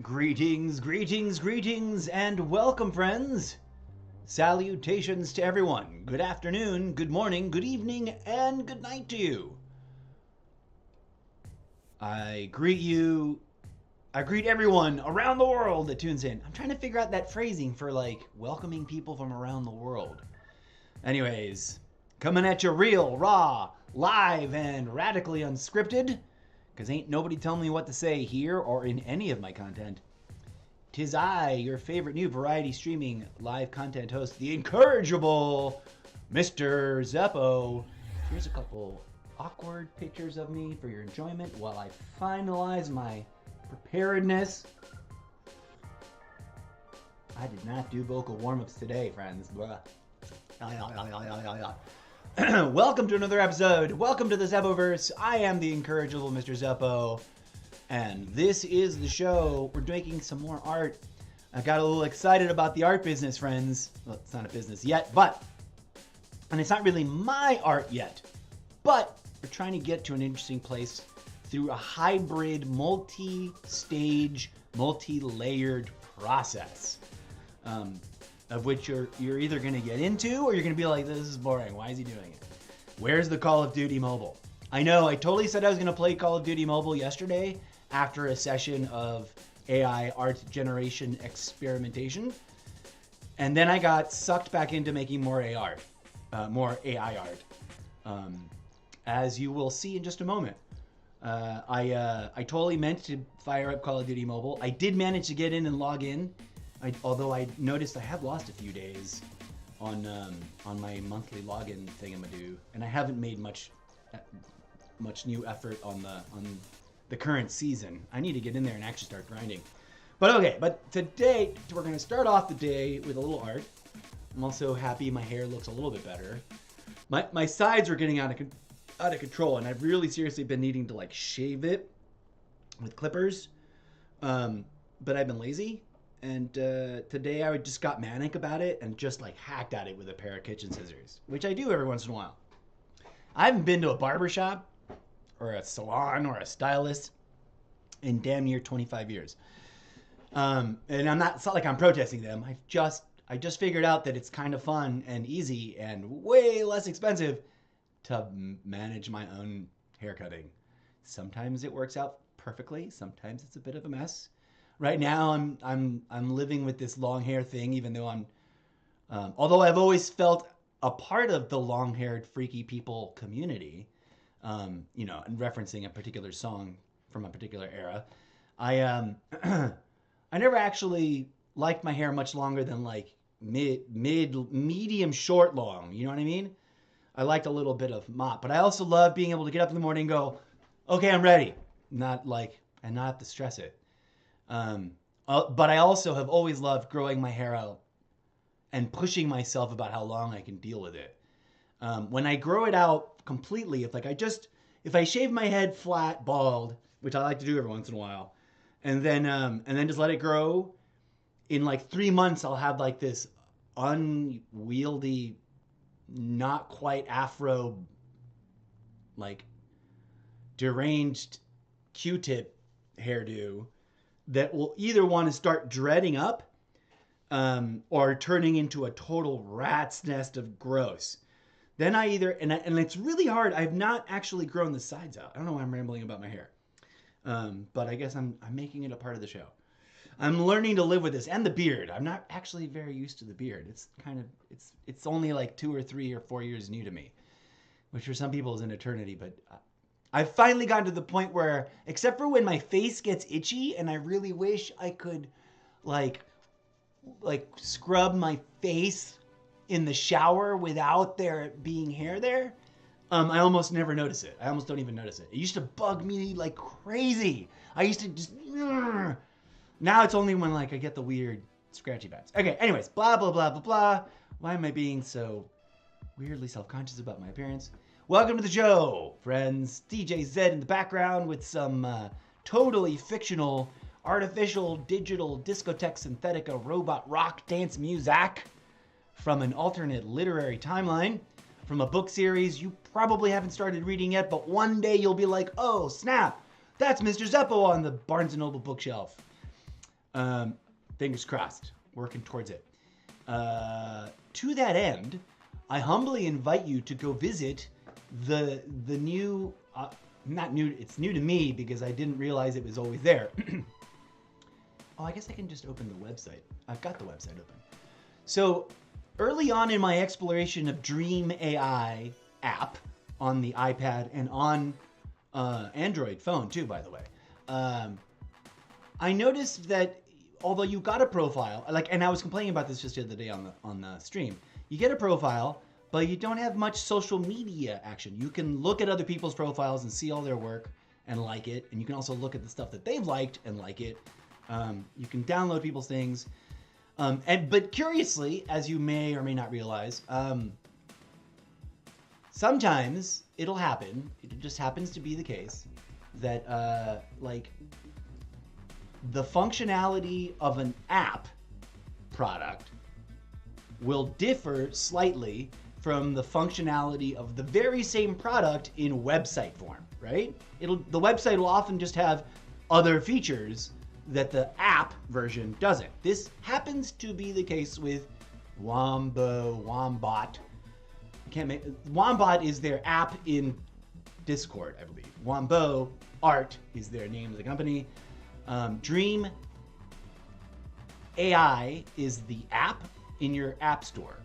Greetings, greetings, greetings, and welcome, friends. Salutations to everyone. Good afternoon, good morning, good evening, and good night to you. I greet everyone around the world that tunes in. I'm trying to figure out that phrasing for like welcoming people from around the world. Anyways, coming at you real, raw, live, and radically unscripted. Because ain't nobody telling me what to say here or in any of my content. 'Tis I, your favorite new variety streaming live content host, the incorrigible Mr. Zeppo. Here's a couple awkward pictures of me for your enjoyment while I finalize my preparedness. I did not do vocal warm-ups today, friends. Welcome to another episode. Welcome to the Zeppoverse. I am the incorrigible Mr. Zeppo, and this is the show. We're making some more art. I got a little excited about the art business, friends. Well, it's not a business yet, and it's not really my art yet, but we're trying to get to an interesting place through a hybrid, multi-stage, multi-layered process. Of which you're either going to get into or you're going to be like, this is boring. Why is he doing it? Where's the Call of Duty Mobile? I know, I totally said I was going to play Call of Duty Mobile yesterday after a session of AI art generation experimentation. And then I got sucked back into making more AI art. As you will see in just a moment. I totally meant to fire up Call of Duty Mobile. I did manage to get in and log in. Although I noticed I have lost a few days on my monthly login thingamadoo, and I haven't made much new effort on the current season. I need to get in there and actually start grinding. But okay, today we're going to start off the day with a little art. I'm also happy my hair looks a little bit better. My sides are getting out of control, and I've really seriously been needing to like shave it with clippers, but I've been lazy. And today I just got manic about it and just like hacked at it with a pair of kitchen scissors, which I do every once in a while. I haven't been to a barbershop or a salon or a stylist in damn near 25 years. And it's not like I'm protesting them. I just figured out that it's kind of fun and easy and way less expensive to manage my own hair cutting. Sometimes it works out perfectly. Sometimes it's a bit of a mess. Right now, I'm living with this long hair thing, even though although I've always felt a part of the long-haired freaky people community, and referencing a particular song from a particular era, I never actually liked my hair much longer than like medium short long. You know what I mean? I liked a little bit of mop, but I also love being able to get up in the morning and go, okay, I'm ready, and not have to stress it. But I also have always loved growing my hair out and pushing myself about how long I can deal with it. When I grow it out completely, if I shave my head flat, bald, which I like to do every once in a while, and then just let it grow, in like 3 months, I'll have like this unwieldy, not quite afro, like deranged Q-tip hairdo that will either want to start dreading up or turning into a total rat's nest of gross. Then and it's really hard. I've not actually grown the sides out. I don't know why I'm rambling about my hair. But I guess I'm making it a part of the show. I'm learning to live with this and the beard. I'm not actually very used to the beard. It's only like 2 or 3 or 4 years new to me, which for some people is an eternity, but I've finally gotten to the point where, except for when my face gets itchy and I really wish I could like scrub my face in the shower without there being hair there, I almost never notice it. I almost don't even notice it. It used to bug me like crazy. I used to just... Now it's only when like I get the weird scratchy bats. Okay, anyways, blah, blah, blah, blah, blah. Why am I being so weirdly self-conscious about my appearance? Welcome to the show, friends. DJ Z in the background with some totally fictional, artificial, digital, discotheque, synthetica, robot, rock, dance music from an alternate literary timeline, from a book series you probably haven't started reading yet, but one day you'll be like, oh, snap, that's Mr. Zeppo on the Barnes & Noble bookshelf. Fingers crossed. Working towards it. To that end, I humbly invite you to go visit the new, not new, it's new to me because I didn't realize it was always there. Oh, I guess I can just open the website. I've got the website open. So early on in my exploration of Dream AI app on the iPad and on Android phone too, by the way, I noticed that although you got a profile, and I was complaining about this just the other day on the stream, you get a profile, but you don't have much social media action. You can look at other people's profiles and see all their work and like it, and you can also look at the stuff that they've liked and like it. You can download people's things, but curiously, as you may or may not realize, sometimes it'll happen. It just happens to be the case that the functionality of an app product will differ slightly from the functionality of the very same product in website form, right? The website will often just have other features that the app version doesn't. This happens to be the case with Wombat. Wombat is their app in Discord, I believe. Wombo Art is their name of the company. Dream AI is the app in your app store.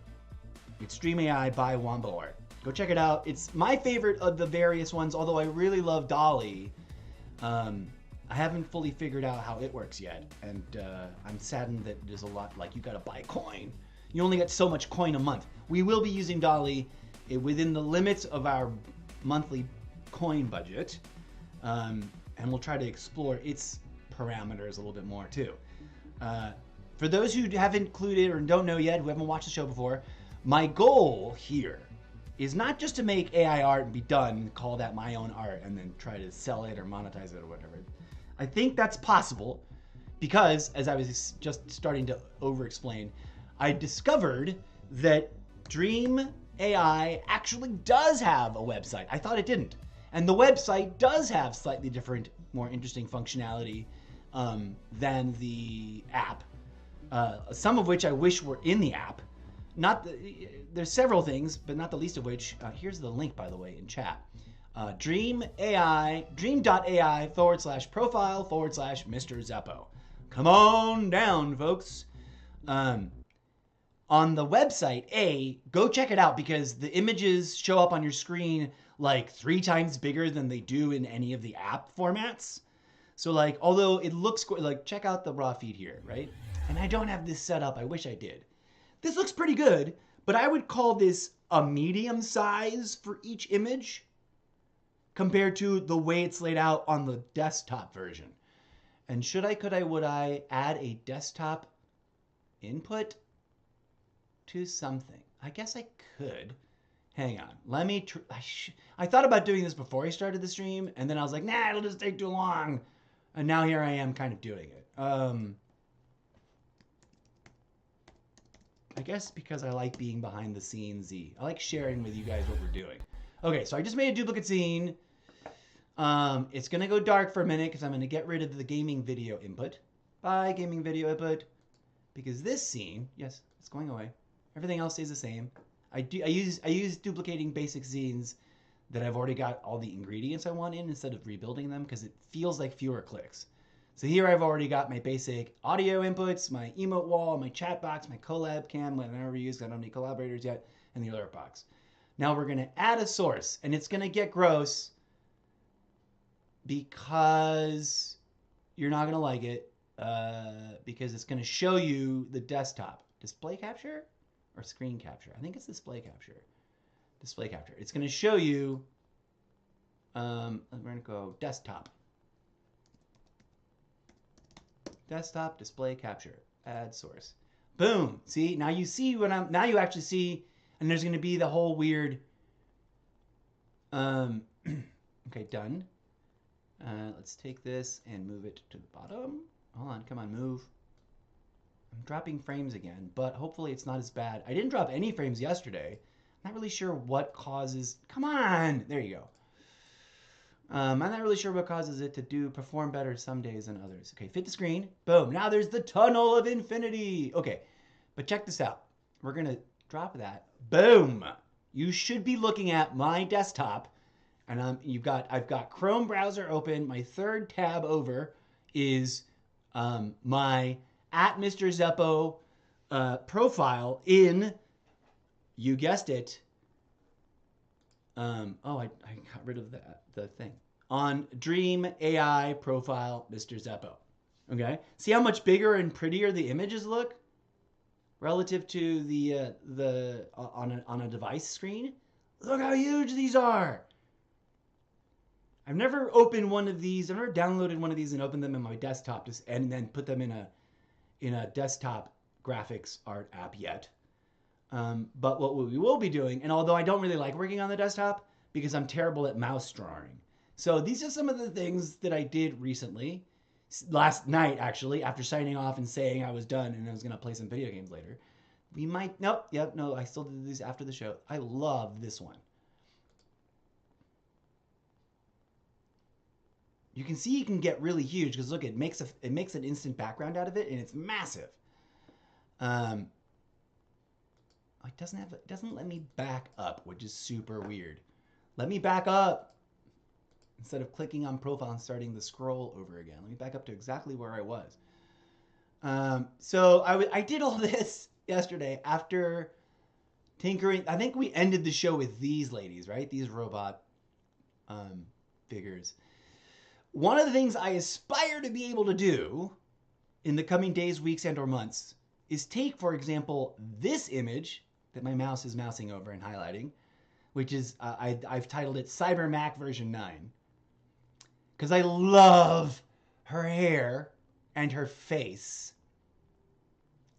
It's Dream AI by Wombo Art. Go check it out. It's my favorite of the various ones, although I really love Dolly. I haven't fully figured out how it works yet, and I'm saddened that there's a lot, you gotta buy coin. You only get so much coin a month. We will be using Dolly within the limits of our monthly coin budget, and we'll try to explore its parameters a little bit more too. For those who haven't included or don't know yet, who haven't watched the show before, my goal here is not just to make AI art and be done, call that my own art, and then try to sell it or monetize it or whatever. I think that's possible because, as I was just starting to over-explain, I discovered that Dream AI actually does have a website. I thought it didn't. And the website does have slightly different, more interesting functionality than the app. Some of which I wish were in the app. There's several things, but not the least of which, here's the link, by the way, in chat. Dream.ai /profile/Mr. Zeppo. Come on down, folks. On the website, go check it out because the images show up on your screen 3 times bigger than they do in any of the app formats. So although it looks check out the raw feed here, right? And I don't have this set up. I wish I did. This looks pretty good, but I would call this a medium size for each image compared to the way it's laid out on the desktop version. And would I add a desktop input to something? I guess I could. Hang on. Let me I thought about doing this before I started the stream, and then I was like, nah, it'll just take too long. And now here I am kind of doing it. I guess because I like being behind the scenes. I like sharing with you guys what we're doing. Okay, so I just made a duplicate scene. It's going to go dark for a minute because I'm going to get rid of the gaming video input. Bye, gaming video input. Because this scene, yes, it's going away. Everything else stays the same. I use duplicating basic scenes that I've already got all the ingredients I want in instead of rebuilding them because it feels like fewer clicks. So here I've already got my basic audio inputs, my emote wall, my chat box, my collab cam, that I never used, I don't need collaborators yet, and the alert box. Now we're going to add a source, and it's going to get gross because you're not going to like it because it's going to show you the desktop. Display capture or screen capture? I think it's display capture. Display capture. It's going to show you, we're going to go desktop. Desktop, display capture, add source. Boom. See, now you see now you actually see, and there's going to be the whole weird, okay, done. Let's take this and move it to the bottom. Hold on, come on, move. I'm dropping frames again, but hopefully it's not as bad. I didn't drop any frames yesterday. I'm not really sure what causes, come on, there you go. I'm not really sure what causes it to perform better some days than others. Okay, fit the screen. Boom. Now there's the tunnel of infinity. Okay, but check this out. We're gonna drop that. Boom. You should be looking at my desktop, and I've got Chrome browser open. My third tab over is my at Mr. Zeppo profile in, you guessed it. I got rid of the thing on Dream AI profile, Mr. Zeppo. Okay, see how much bigger and prettier the images look relative to the on a device screen. Look how huge these are. I've never opened one of these. I've never downloaded one of these and opened them in my desktop and then put them in a desktop graphics art app yet. But what we will be doing, and although I don't really like working on the desktop because I'm terrible at mouse drawing, so these are some of the things that I did recently, last night actually, after signing off and saying I was done and I was gonna play some video games later. We might, nope, yep, no, I still did these after the show. I love this one. You can see you can get really huge because look, it makes an instant background out of it and it's massive. It doesn't let me back up, which is super weird. Let me back up instead of clicking on profile and starting the scroll over again. Let me back up to exactly where I was. So I did all this yesterday after tinkering. I think we ended the show with these ladies, right? These robot figures. One of the things I aspire to be able to do in the coming days, weeks, and or months is take, for example, this image that my mouse is mousing over and highlighting, which is, I've titled it Cyber Mac version 9. Because I love her hair and her face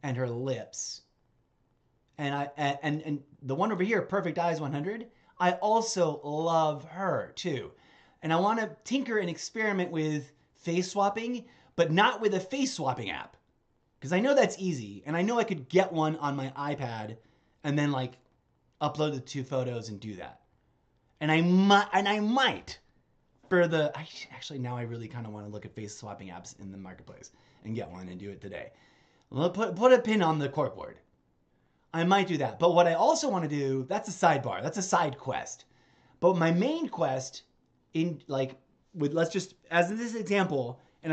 and her lips. And the one over here, Perfect Eyes 100, I also love her too. And I want to tinker and experiment with face swapping, but not with a face swapping app. Because I know that's easy, and I know I could get one on my iPad and then like upload the two photos and do that. And I might for the actually now I really kind of want to look at face swapping apps in the marketplace and get one and do it today. Put a pin on the corkboard. I might do that. But what I also want to do, that's a sidebar. That's a side quest. But my main quest in like with let's just as in this example, and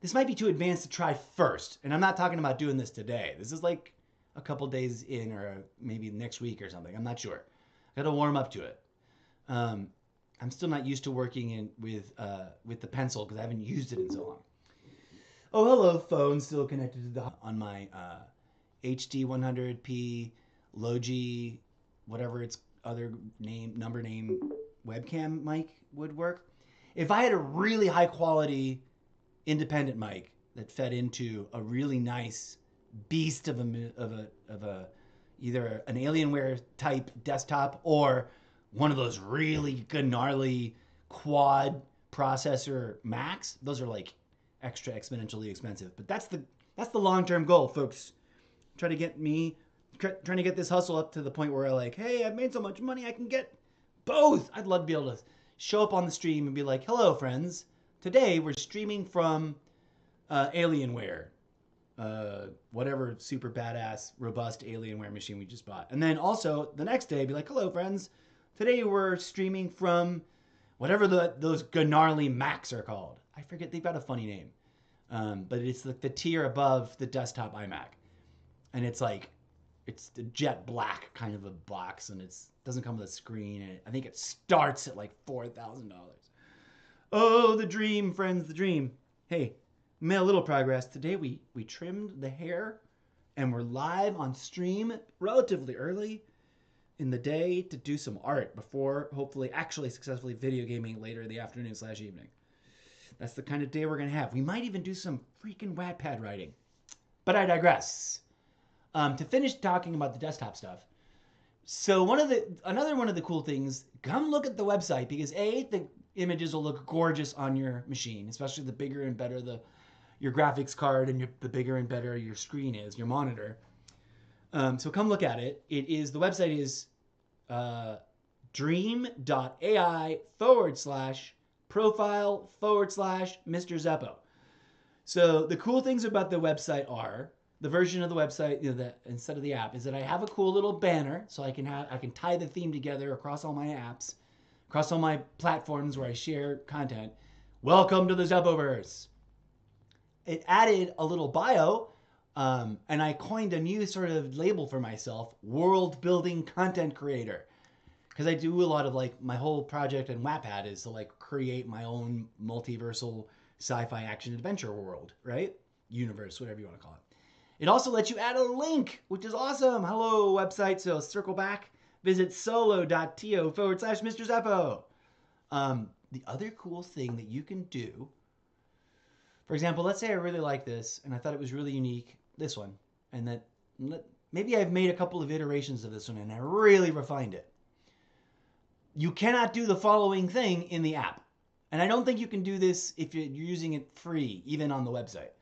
this might be too advanced to try first. And I'm not talking about doing this today. This is like a couple days in or maybe next week or something. I'm not sure. I got to warm up to it. I'm still not used to working with the pencil because I haven't used it in so long. Oh, hello, phone still connected to on my HD 100p Logi, whatever its other number name webcam mic would work. If I had a really high quality independent mic that fed into a really nice beast of a either an Alienware type desktop or one of those really good gnarly quad processor Macs, those are like extra exponentially expensive. But that's the long-term goal, folks. Trying to get this hustle up to the point where I like, hey, I've made so much money I can get both. I'd love to be able to show up on the stream and be like, hello, friends. Today we're streaming from Alienware, whatever super badass, robust Alienware machine we just bought. And then also the next day be like, hello, friends. Today we're streaming from whatever those gnarly Macs are called. I forget, they've got a funny name. But it's the tier above the desktop iMac. And it's like, it's the jet black kind of a box, and it doesn't come with a screen. And I think it starts at like $4,000. Oh, the dream, friends, the dream. Hey, we made a little progress. Today we trimmed the hair, and we're live on stream relatively early in the day to do some art before hopefully actually successfully video gaming later in the afternoon / evening. That's the kind of day we're going to have. We might even do some freaking Wattpad writing. But I digress. To finish talking about the desktop stuff. So another one of the cool things, come look at the website because the images will look gorgeous on your machine, especially the bigger and better your graphics card and the bigger and better your screen is, your monitor. So come look at it. The website is dream.ai/profile/Mr. Zeppo. So the cool things about the website are the version of the website, that instead of the app, is that I have a cool little banner, so I can tie the theme together across all my apps, across all my platforms where I share content. Welcome to the Zeppoverse. It added a little bio, and I coined a new sort of label for myself: world building content creator. Because I do a lot of my whole project in Wattpad is to create my own multiversal sci-fi action adventure world, right? Universe, whatever you want to call it. It also lets you add a link, which is awesome. Hello, website. So circle back, visit solo.to/Mr. Zeppo. The other cool thing that you can do, for example, let's say I really like this and I thought it was really unique, this one, and that maybe I've made a couple of iterations of this one and I really refined it. You cannot do the following thing in the app. And I don't think you can do this if you're using it free, even on the website.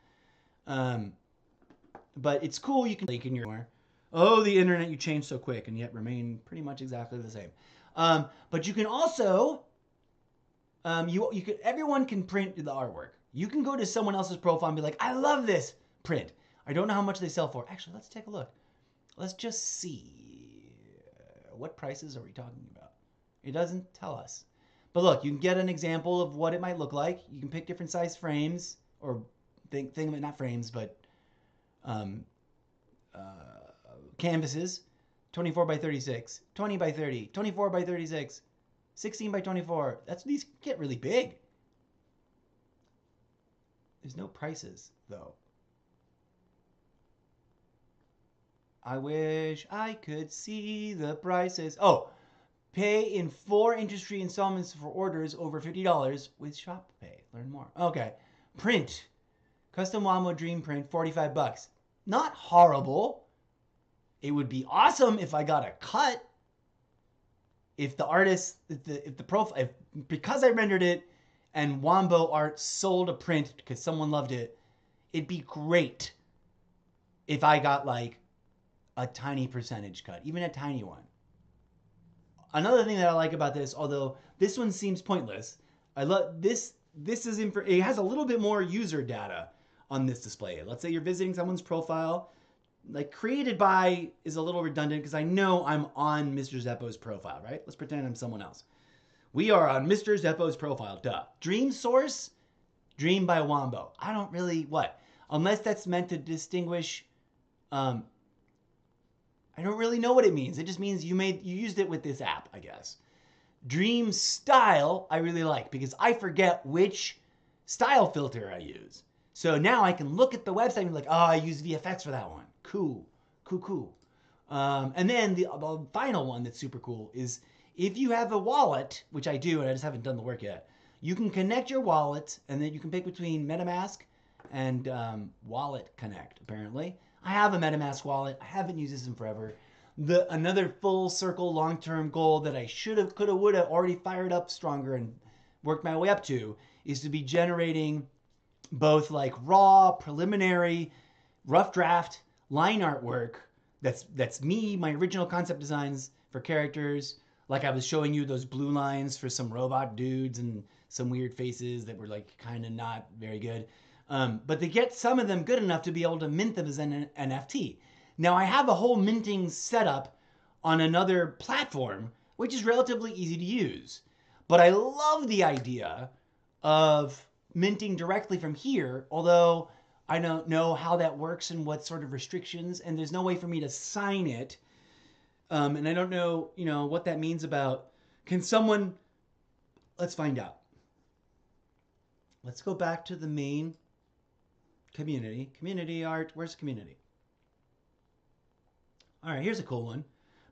But it's cool. You can link in your, the internet, you change so quick and yet remain pretty much exactly the same. But you can also, everyone can print the artwork. You can go to someone else's profile and be like, I love this print. I don't know how much they sell for. Actually, let's take a look. Let's just see. What prices are we talking about? It doesn't tell us. But look, you can get an example of what it might look like. You can pick different size frames, or not frames, but canvases. 24 by 36, 20 by 30, 24 by 36, 16 by 24. These get really big. There's no prices, though. I wish I could see the prices. Oh, pay in 4 interest-free installments for orders over $50 with ShopPay. Learn more. Okay. Print. Custom Wamo Dream Print, $45. Not horrible. It would be awesome if I got a cut. If the artist, because I rendered it and Wombo Art sold a print because someone loved it, it'd be great if I got a tiny percentage cut, even a tiny one. Another thing that I like about this, although this one seems pointless, I love this. It has a little bit more user data on this display. Let's say you're visiting someone's profile. Created by is a little redundant because I know I'm on Mr. Zeppo's profile, right? Let's pretend I'm someone else. We are on Mr. Zeppo's profile, duh. Dream source, Dream by Wombo. I don't really, unless that's meant to distinguish, I don't really know what it means. It just means you used it with this app, I guess. Dream style, I really like because I forget which style filter I use. So now I can look at the website and be like, I use VFX for that one. Cool. And then the final one that's super cool is if you have a wallet, which I do, and I just haven't done the work yet, you can connect your wallet, and then you can pick between MetaMask and Wallet Connect, apparently. I have a MetaMask wallet. I haven't used this in forever. Another full circle long-term goal that I should have, could have, would have already fired up stronger and worked my way up to is to be generating both raw, preliminary, rough draft, line artwork that's me, my original concept designs for characters. I was showing you those blue lines for some robot dudes and some weird faces that were kind of not very good. But to get some of them good enough to be able to mint them as an NFT. Now I have a whole minting setup on another platform, which is relatively easy to use. But I love the idea of minting directly from here, although I don't know how that works and what sort of restrictions, and there's no way for me to sign it. And I don't know, what that means about, let's find out. Let's go back to the main community art. Where's community? All right, here's a cool one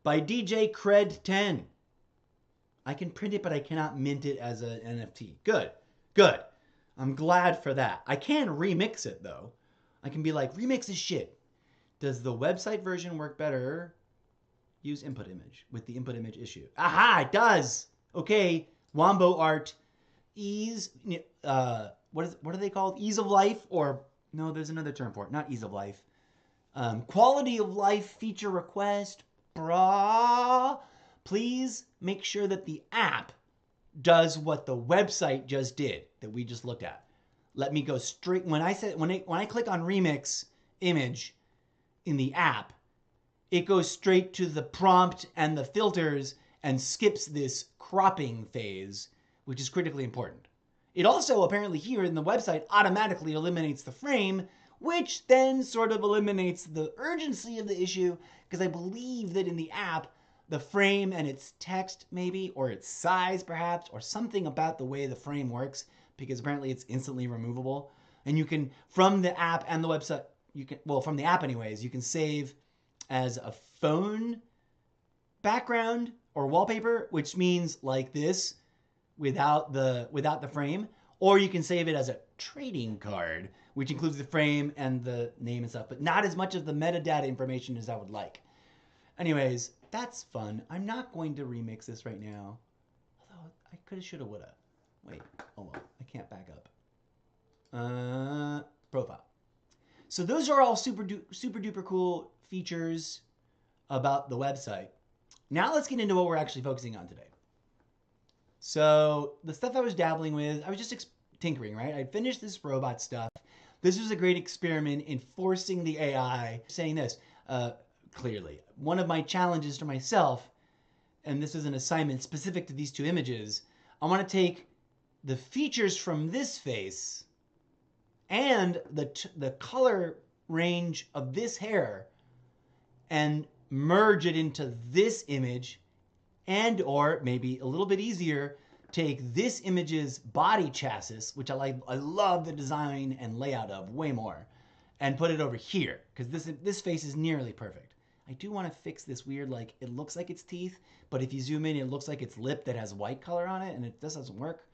by DJ Cred 10. I can print it, but I cannot mint it as an NFT. Good. I'm glad for that. I can remix it, though. I can be like, remix this shit. Does the website version work better? Use input image with the input image issue. Aha, it does. Okay, Wombo Art. Ease, what are they called? Ease of life, or no, there's another term for it. Not ease of life. Quality of life feature request. Brah. please make sure that the app does what the website just did that we just looked at. Let me go straight. When I click on remix image in the app, it goes straight to the prompt and the filters and skips this cropping phase, which is critically important. It also apparently here in the website automatically eliminates the frame, which then sort of eliminates the urgency of the issue, because I believe that in the app, the frame and its text maybe, or its size perhaps, or something about the way the frame works, because apparently it's instantly removable. And you can, from the app and the website, from the app anyways, you can save as a phone background or wallpaper, which means like this, without the frame, or you can save it as a trading card, which includes the frame and the name and stuff, but not as much of the metadata information as I would like. Anyways, that's fun. I'm not going to remix this right now, although I coulda, shoulda, woulda. Wait, oh well, I can't back up. Profile. So those are all super duper cool features about the website. Now let's get into what we're actually focusing on today. So the stuff I was dabbling with, I was just tinkering, right? I finished this robot stuff. This was a great experiment in forcing the AI, saying this clearly. One of my challenges to myself, and this is an assignment specific to these two images, I want to take the features from this face and the color range of this hair and merge it into this image, and or maybe a little bit easier, take this image's body chassis, which I love the design and layout of way more, and put it over here, because this face is nearly perfect. I do want to fix this weird, like, it looks like it's teeth, but if you zoom in, it looks like it's lip that has white color on it, and it just doesn't work.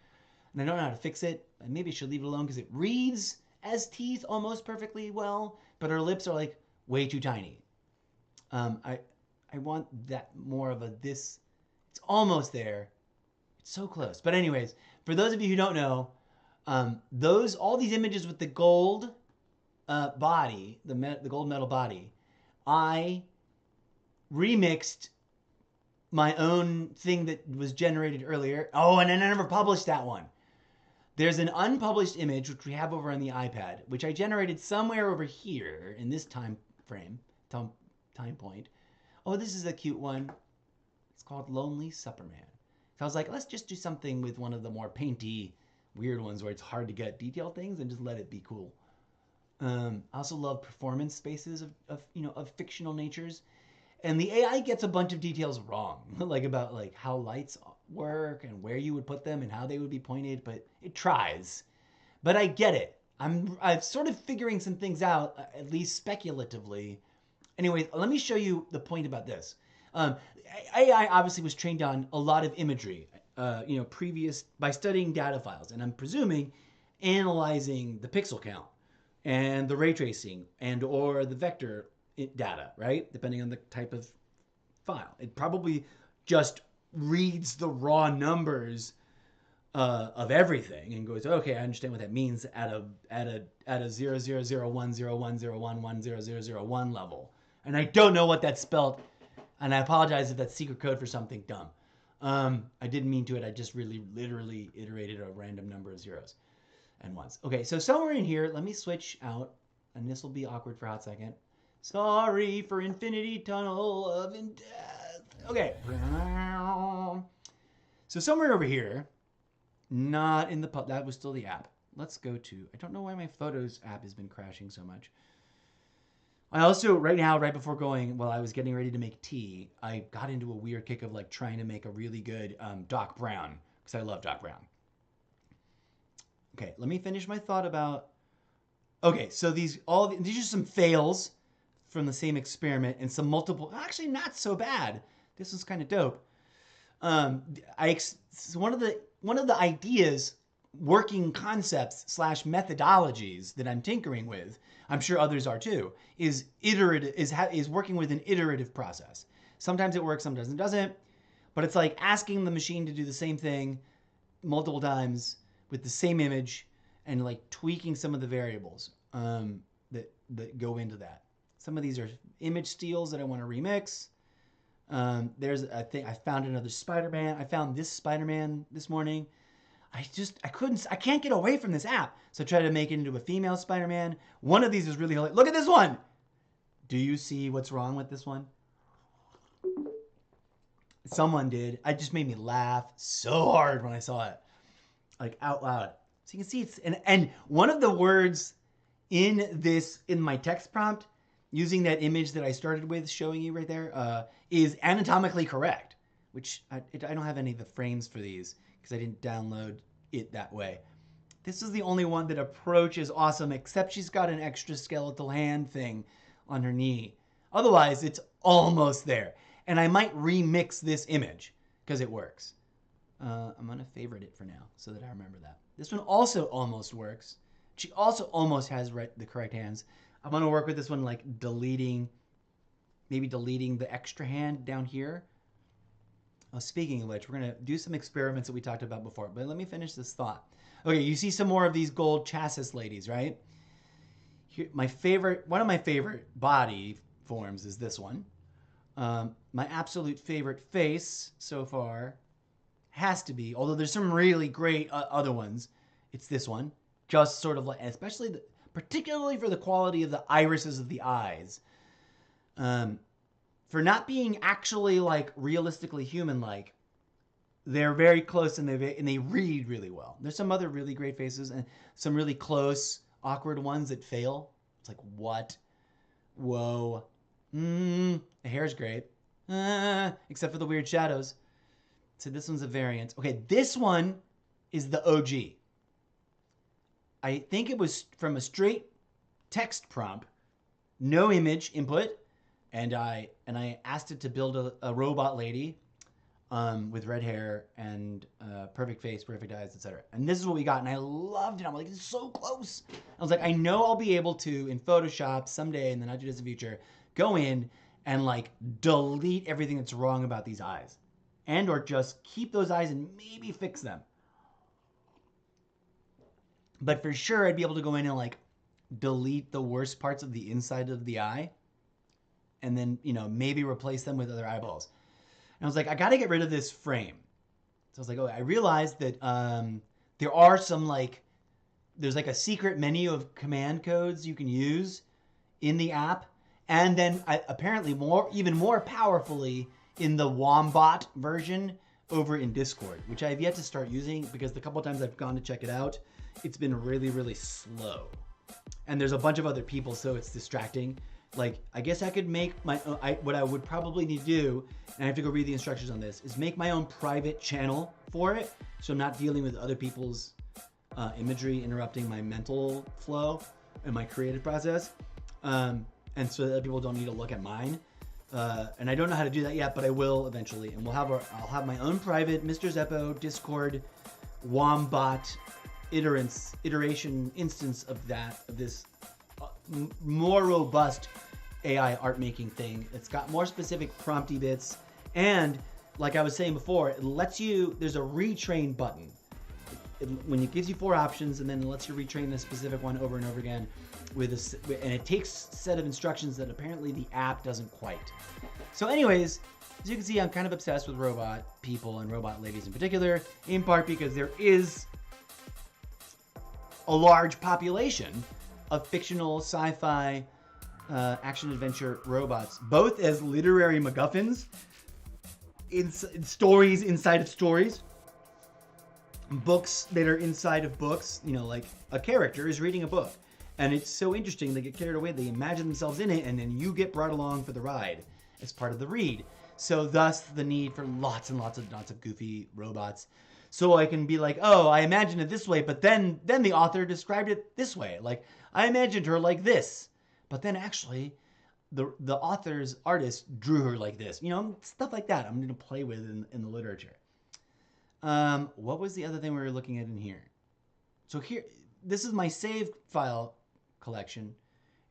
And I don't know how to fix it. I maybe should leave it alone because it reads as teeth almost perfectly well, but her lips are like way too tiny. I want that more of a this. It's almost there. It's so close. But anyways, for those of you who don't know, all these images with the gold body, the gold metal body, I remixed my own thing that was generated earlier. Oh, and I never published that one. There's an unpublished image, which we have over on the iPad, which I generated somewhere over here in this time point. Oh, this is a cute one. It's called Lonely Superman. So I was like, let's just do something with one of the more painty, weird ones where it's hard to get detailed things and just let it be cool. I also love performance spaces of fictional natures. And the AI gets a bunch of detiles wrong, like about like how lights work and where you would put them and how they would be pointed, but it tries. But I get it. I'm sort of figuring some things out, at least speculatively. Anyway, let me show you the point about this. AI obviously was trained on a lot of imagery, previous by studying data files, and I'm presuming analyzing the pixel count and the ray tracing and or the vector data, right? Depending on the type of file. It probably just reads the raw numbers of everything and goes, okay, I understand what that means at a 0.0010101010001 level. And I don't know what that spelled, and I apologize if that's secret code for something dumb. I didn't mean to it. I just really literally iterated a random number of zeros and ones. Okay, so somewhere in here, let me switch out, and this will be awkward for a hot second. Sorry for Infinity Tunnel of Death. Okay. So somewhere over here, not in the that was still the app. Let's go to, I don't know why my Photos app has been crashing so much. I also, right before going, while I was getting ready to make tea, I got into a weird kick of like trying to make a really good Doc Brown, because I love Doc Brown. Okay, let me finish my thought about, okay, so these are some fails from the same experiment and some multiple, actually not so bad. This is kind of dope. So one of the ideas, working concepts / methodologies that I'm tinkering with, I'm sure others are too, is working with an iterative process. Sometimes it works, sometimes it doesn't, but it's like asking the machine to do the same thing multiple times with the same image and like tweaking some of the variables that go into that. Some of these are image steals that I want to remix. I think I found another Spider-Man. I found this Spider-Man this morning. I can't get away from this app. So I tried to make it into a female Spider-Man. One of these is really hilarious. Look at this one. Do you see what's wrong with this one? Someone did. It just made me laugh so hard when I saw it. Like out loud. So you can see it's, and one of the words in my text prompt, using that image that I started with showing you right there, is anatomically correct, which I don't have any of the frames for these because I didn't download it that way. This is the only one that approaches awesome, except she's got an extra skeletal hand thing on her knee. Otherwise, it's almost there. And I might remix this image because it works. I'm going to favorite it for now so that I remember that. This one also almost works. She also almost has the correct hands. I'm going to work with this one, like maybe deleting the extra hand down here. Oh, speaking of which, we're going to do some experiments that we talked about before. But let me finish this thought. Okay, you see some more of these gold chassis ladies, right? Here, one of my favorite body forms is this one. My absolute favorite face so far has to be, although there's some really great other ones, it's this one. Just sort of like, especially, particularly for the quality of the irises of the eyes. For not being actually like realistically human-like, they're very close and they read really well. There's some other really great faces and some really close, awkward ones that fail. It's like, what? Whoa. The hair's great. Except for the weird shadows. So this one's a variant. Okay, this one is the OG. I think it was from a straight text prompt, no image input, and I asked it to build a robot lady with red hair and perfect face, perfect eyes, etc. And this is what we got, and I loved it. I'm like, it's so close. I was like, I know I'll be able to, in Photoshop someday in the not too distant future, go in and like delete everything that's wrong about these eyes. And or just keep those eyes and maybe fix them. But for sure, I'd be able to go in and like delete the worst parts of the inside of the eye. And then, maybe replace them with other eyeballs. And I was like, I got to get rid of this frame. So I was like, I realized that there are there's like a secret menu of command codes you can use in the app. And then apparently even more powerfully in the Wombat version over in Discord, which I have yet to start using because the couple times I've gone to check it out, it's been really, really slow. And there's a bunch of other people, so it's distracting. Like, I guess I could make my own, what I would probably need to do, and I have to go read the instructions on this, is make my own private channel for it, so I'm not dealing with other people's imagery interrupting my mental flow and my creative process. And so that people don't need to look at mine. And I don't know how to do that yet, but I will eventually. And I'll have my own private Mr. Zeppo Discord Wombat iteration instance of this more robust AI art making thing. It's got more specific prompty bits, and like I was saying before, it lets you. There's a retrain button when it gives you 4 options, and then it lets you retrain the specific one over and over again and it takes a set of instructions that apparently the app doesn't quite. So anyways, as you can see, I'm kind of obsessed with robot people and robot ladies in particular, in part because there is a large population of fictional sci-fi action-adventure robots, both as literary MacGuffins in stories inside of stories, books that are inside of books. Like a character is reading a book, and it's so interesting. They get carried away, they imagine themselves in it, and then you get brought along for the ride as part of the read. So thus the need for lots and lots of goofy robots. So I can be like, oh, I imagined it this way, but then the author described it this way. Like, I imagined her like this, but then actually the author's artist drew her like this. Stuff like that I'm going to play with in the literature. What was the other thing we were looking at in here? So here, this is my saved file collection.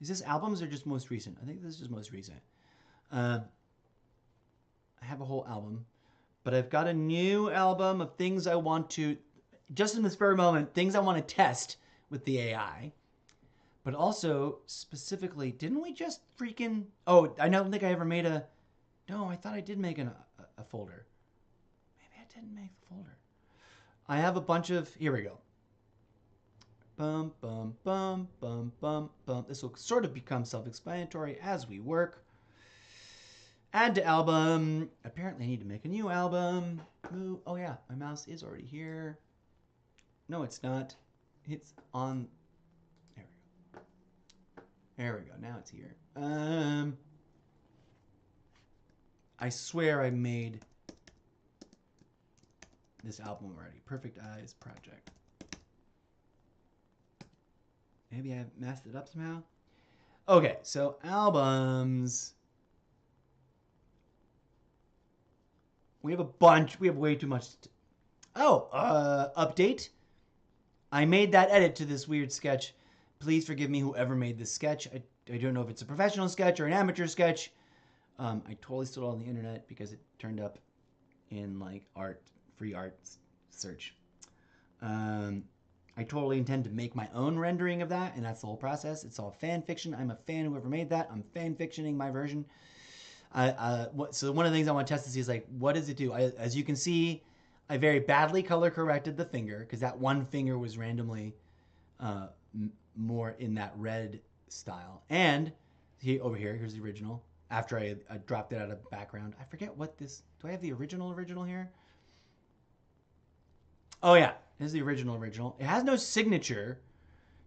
Is this albums or just most recent? I think this is just most recent. I have a whole album, but I've got a new album of things I want to, just in the spare moment, things I want to test with the AI. But also, specifically, didn't we just I don't think I ever made a No, I thought I did make a folder. Maybe I didn't make the folder. I have a bunch of, here we go. Bum, bum, bum, bum, bum, bum. This will sort of become self-explanatory as we work. Add to album. Apparently I need to make a new album. Move. Oh yeah, my mouse is already here. No, it's not. It's on. There we go. There we go. Now it's here. I swear I made this album already. Perfect Eyes Project. Maybe I messed it up somehow. Okay, so albums. We have a bunch. We have way too much. Update. I made that edit to this weird sketch. Please forgive me, whoever made this sketch. I don't know if it's a professional sketch or an amateur sketch. I totally stole it on the internet because it turned up in like free art search. I totally intend to make my own rendering of that, and that's the whole process. It's all fan fiction. I'm a fan of whoever made that. I'm fan fictioning my version. So one of the things I want to test to see is like, what does it do? As you can see, I very badly color corrected the finger because that one finger was randomly more in that red style. And over here, here's the original. After I dropped it out of background. I forget what this, do I have the original here? Oh yeah, here's the original. It has no signature.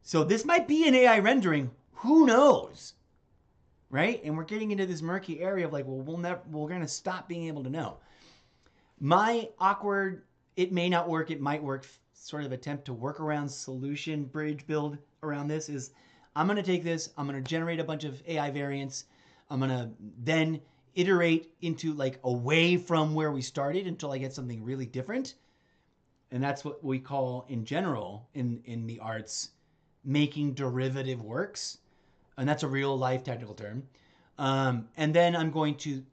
So this might be an AI rendering. Who knows? Right? And we're getting into this murky area of like, well, we're going to stop being able to know. My awkward, it may not work, it might work, sort of attempt to work around solution bridge build around this is I'm going to take this, I'm going to generate a bunch of AI variants. I'm going to then iterate into like away from where we started until I get something really different. And that's what we call in general in the arts, making derivative works. And that's a real life technical term. And then I'm going to,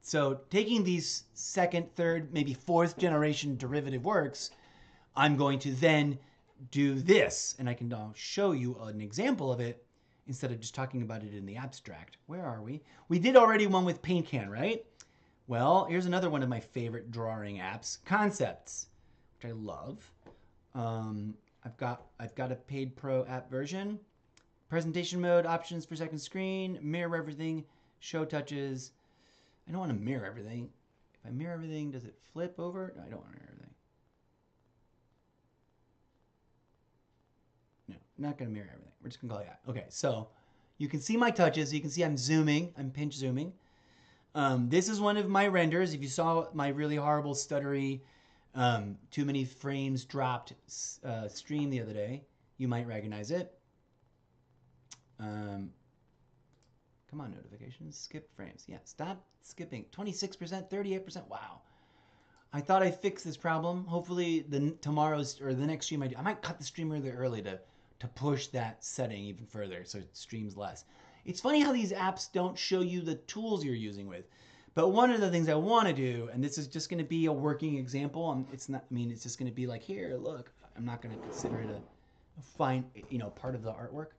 so taking these second, third, maybe fourth generation derivative works, I'm going to then do this. And I can show you an example of it instead of just talking about it in the abstract. Where are we? We did already one with Paint Can, right? Well, here's another one of my favorite drawing apps, Concepts, which I love. I've got a paid pro app version. Presentation mode, options for second screen, mirror everything, show touches. I don't want to mirror everything. If I mirror everything, does it flip over? No, I don't want to mirror everything. No, not going to mirror everything. We're just going to call it that. Okay, so you can see my touches. You can see I'm zooming. I'm pinch zooming. This is one of my renders. If you saw my really horrible stuttery, too many frames dropped stream the other day, you might recognize it. Come on, notifications. Skip frames. Yeah, stop skipping. 26%, 38%. Wow. I thought I fixed this problem. Hopefully, tomorrow's or the next stream I might cut the stream really early to push that setting even further so it streams less. It's funny how these apps don't show you the tools you're using with. But one of the things I want to do, and this is just going to be a working example. It's not. I mean, it's just going to be like, here, look. I'm not going to consider it a fine, part of the artwork.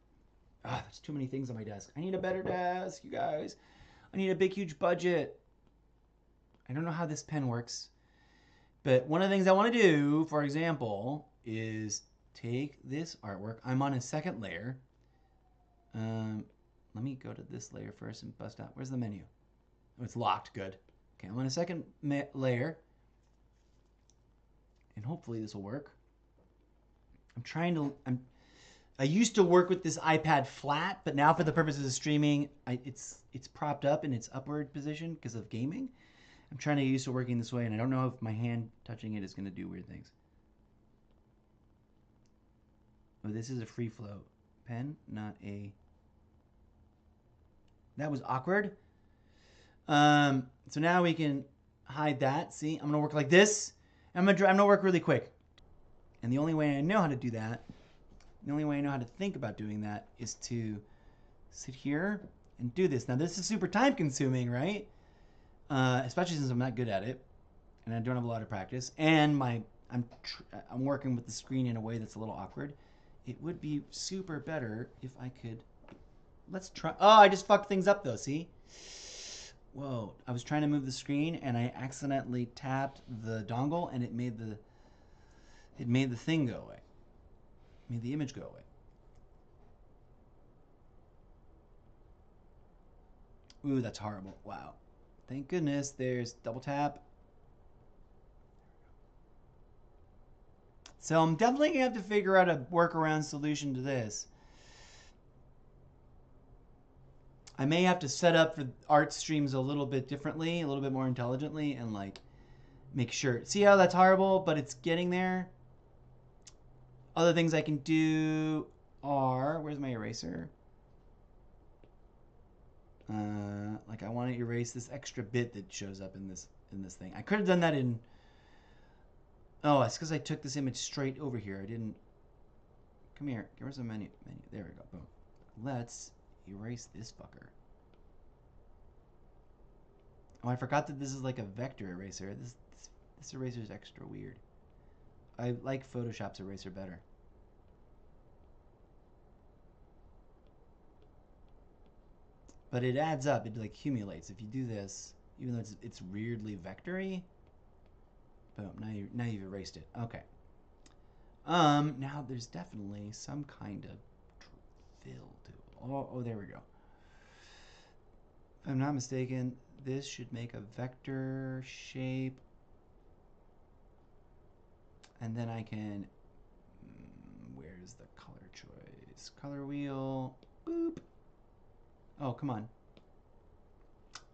There's too many things on my desk. I need a better desk, you guys. I need a big, huge budget. I don't know how this pen works. But one of the things I want to do, for example, is take this artwork. I'm on a second layer. Let me go to this layer first and bust out. Where's the menu? Oh, it's locked. Good. Okay, I'm on a second layer. And hopefully this will work. I used to work with this iPad flat, but now for the purposes of streaming, it's propped up in its upward position because of gaming. I'm trying to get used to working this way, and I don't know if my hand touching it is going to do weird things. Oh, this is a free flow pen, not a... That was awkward. So now we can hide that. See, I'm going to work like this. I'm going to work really quick. And the only way I know how to do that, the only way I know how to think about doing that is to sit here and do this. Now, this is super time consuming, right? Especially since I'm not good at it and I don't have a lot of practice. And I'm working with the screen in a way that's a little awkward. It would be super better if I could... Let's try... Oh, I just fucked things up though, see? Whoa, I was trying to move the screen and I accidentally tapped the dongle and it made the thing go away. It made the image go away. Ooh, that's horrible. Wow. Thank goodness there's double tap. So I'm definitely going to have to figure out a workaround solution to this. I may have to set up for art streams a little bit differently, a little bit more intelligently, and like make sure. See how that's horrible, but it's getting there? Other things I can do are, where's my eraser? Like I want to erase this extra bit that shows up in this thing. I could have done that in. Oh, it's because I took this image straight over here. I didn't. Come here. Where's the menu? There we go. Boom. Let's erase this fucker. Oh, I forgot that this is like a vector eraser. This eraser is extra weird. I like Photoshop's eraser better. But it adds up. It like accumulates. If you do this, even though it's weirdly vectory. Boom. Now you've erased it. Okay. Now there's definitely some kind of fill to. Oh, there we go. If I'm not mistaken, this should make a vector shape. And then I can, where's the color choice? Color wheel, boop. Oh, come on.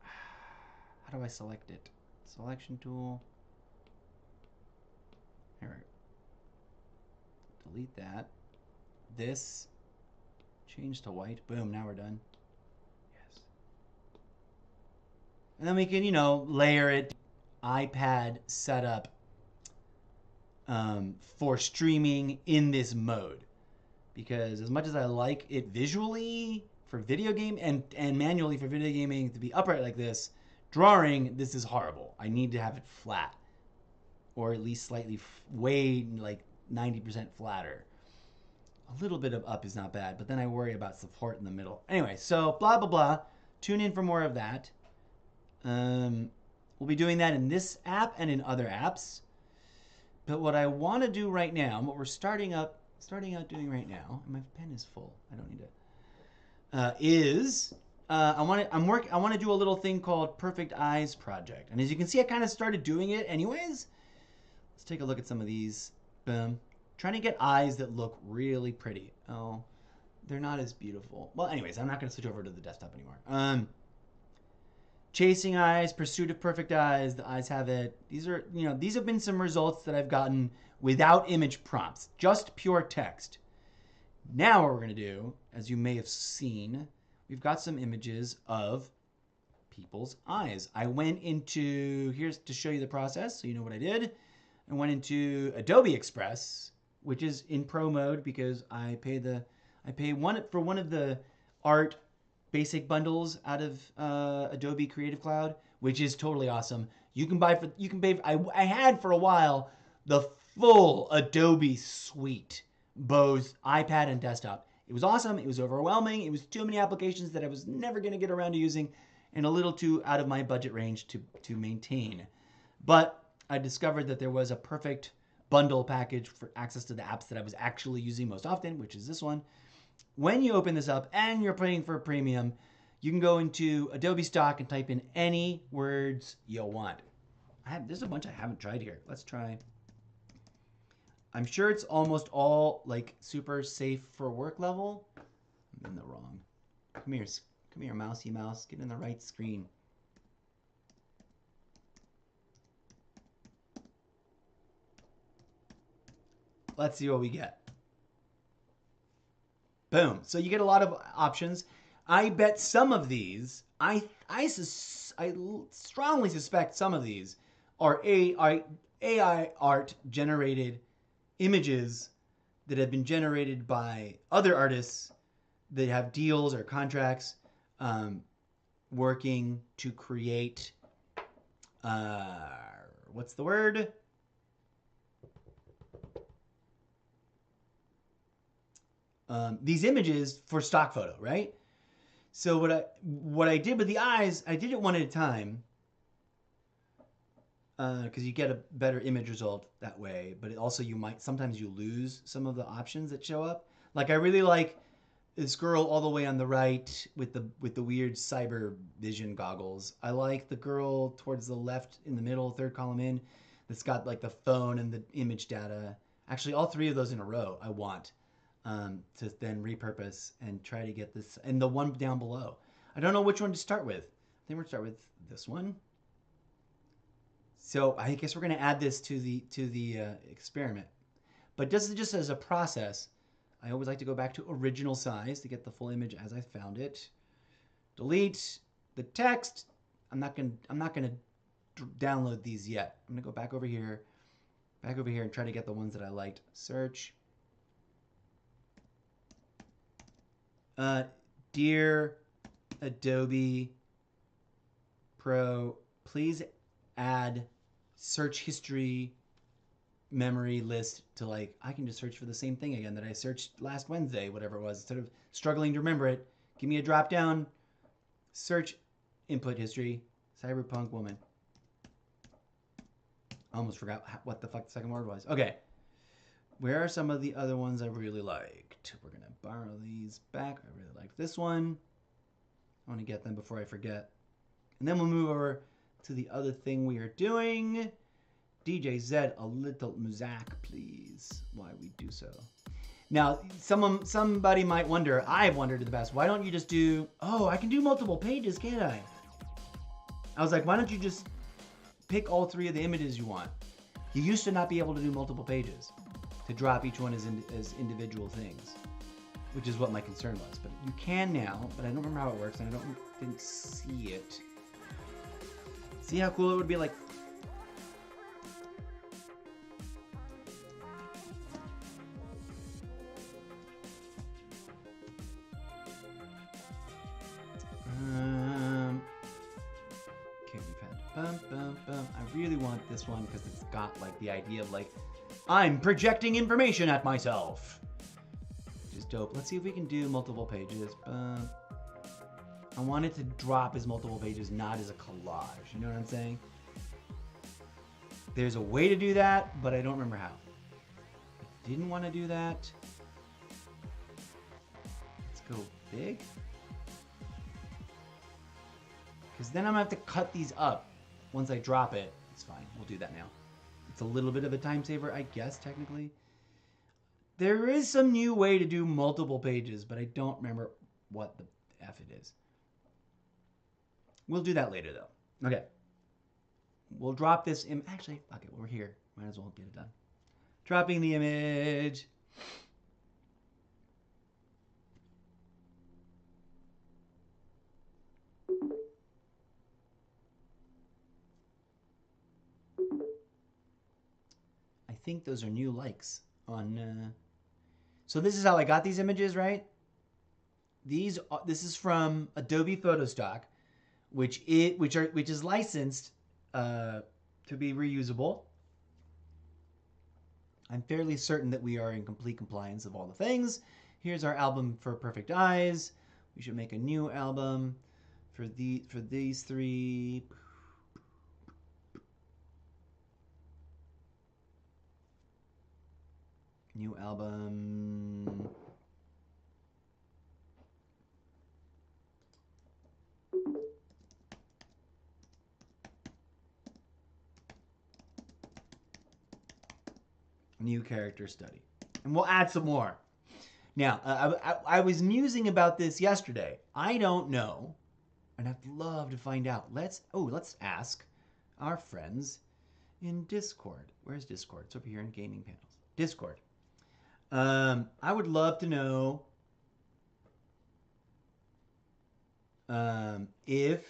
How do I select it? Selection tool. There we go. Delete that. This, change to white. Boom, now we're done. Yes. And then we can, layer it. iPad setup for streaming in this mode. Because as much as I like it visually for video game and manually for video gaming to be upright like this, drawing, this is horrible. I need to have it flat. Or at least slightly way like 90% flatter. A little bit of up is not bad, but then I worry about support in the middle. Anyway, so blah, blah, blah. Tune in for more of that. We'll be doing that in this app and in other apps. But what I want to do right now, and what we're starting out doing right now, and my pen is full. I don't need to. I want to do a little thing called Perfect Eyes Project, and as you can see, I kind of started doing it anyways. Let's take a look at some of these. Boom. Trying to get eyes that look really pretty. Oh, they're not as beautiful. Well, anyways, I'm not going to switch over to the desktop anymore. Chasing eyes, pursuit of perfect eyes. The eyes have it. These have been some results that I've gotten without image prompts, just pure text. Now what we're going to do, as you may have seen, we've got some images of people's eyes. I went into, here's to show you the process so you know what I did. I went into Adobe Express, which is in pro mode because I pay for one of the art basic bundles out of Adobe Creative Cloud, which is totally awesome. I had for a while the full Adobe suite, both iPad and desktop. It was awesome. It was overwhelming. It was too many applications that I was never going to get around to using, and a little too out of my budget range to maintain. But I discovered that there was a perfect bundle package for access to the apps that I was actually using most often, which is this one. When you open this up and you're paying for a premium, you can go into Adobe Stock and type in any words you want. There's a bunch I haven't tried here. Let's try. I'm sure it's almost all like super safe for work level. I'm in the wrong. Come here, mousey mouse. Get in the right screen. Let's see what we get. Boom. So you get a lot of options. I bet some of these, I strongly suspect some of these are AI art generated images that have been generated by other artists that have deals or contracts working to create, what's the word? These images for stock photo, right? So what I did with the eyes, I did it one at a time. Because you get a better image result that way, but also sometimes you lose some of the options that show up. Like I really like this girl all the way on the right with the weird cyber vision goggles. I like the girl towards the left in the middle, third column in, that's got like the phone and the image data. Actually, all three of those in a row I want to then repurpose and try to get this. And the one down below, I don't know which one to start with. I think we're gonna start with this one. So I guess we're going to add this to the experiment. But just as a process, I always like to go back to original size to get the full image as I found it. Delete the text. I'm not going to download these yet. I'm going to go back over here and try to get the ones that I liked. Search. Dear Adobe Pro, please add search history memory list to like, I can just search for the same thing again that I searched last Wednesday, whatever it was, instead of struggling to remember it. Give me a drop down, search input history, cyberpunk woman. I almost forgot what the fuck the second word was. Okay. Where are some of the other ones I really liked? We're going to borrow these back. I really liked this one. I want to get them before I forget. And then we'll move over to the other thing we are doing. DJ Zed, a little muzak, please. Why we do so. Now, somebody might wonder, I've wondered in the past, why don't you just do, oh, I can do multiple pages, can't I? I was like, why don't you just pick all three of the images you want? You used to not be able to do multiple pages, to drop each one as individual things, which is what my concern was. But you can now, but I don't remember how it works, and I didn't see it. See how cool it would be, like, okay, we've had bum, bum, bum. I really want this one because it's got like the idea of like, I'm projecting information at myself, which is dope. Let's see if we can do multiple pages. I want it to drop as multiple pages, not as a collage. You know what I'm saying? There's a way to do that, but I don't remember how. I didn't want to do that. Let's go big. Because then I'm going to have to cut these up once I drop it. It's fine. We'll do that now. It's a little bit of a time saver, I guess, technically. There is some new way to do multiple pages, but I don't remember what the F it is. We'll do that later, though. Okay. We'll drop this actually, okay, we're here. Might as well get it done. Dropping the image. I think those are new likes on... So this is how I got these images, right? This is from Adobe Photostock, which is licensed to be reusable. I'm fairly certain that we are in complete compliance of all the things. Here's our album for Perfect Eyes. We should make a new album for these three. New album. New character study. And we'll add some more. Now, I was musing about this yesterday. I don't know, and I'd love to find out. Let's ask our friends in Discord. Where's Discord? It's over here in gaming panels. Discord. I would love to know if...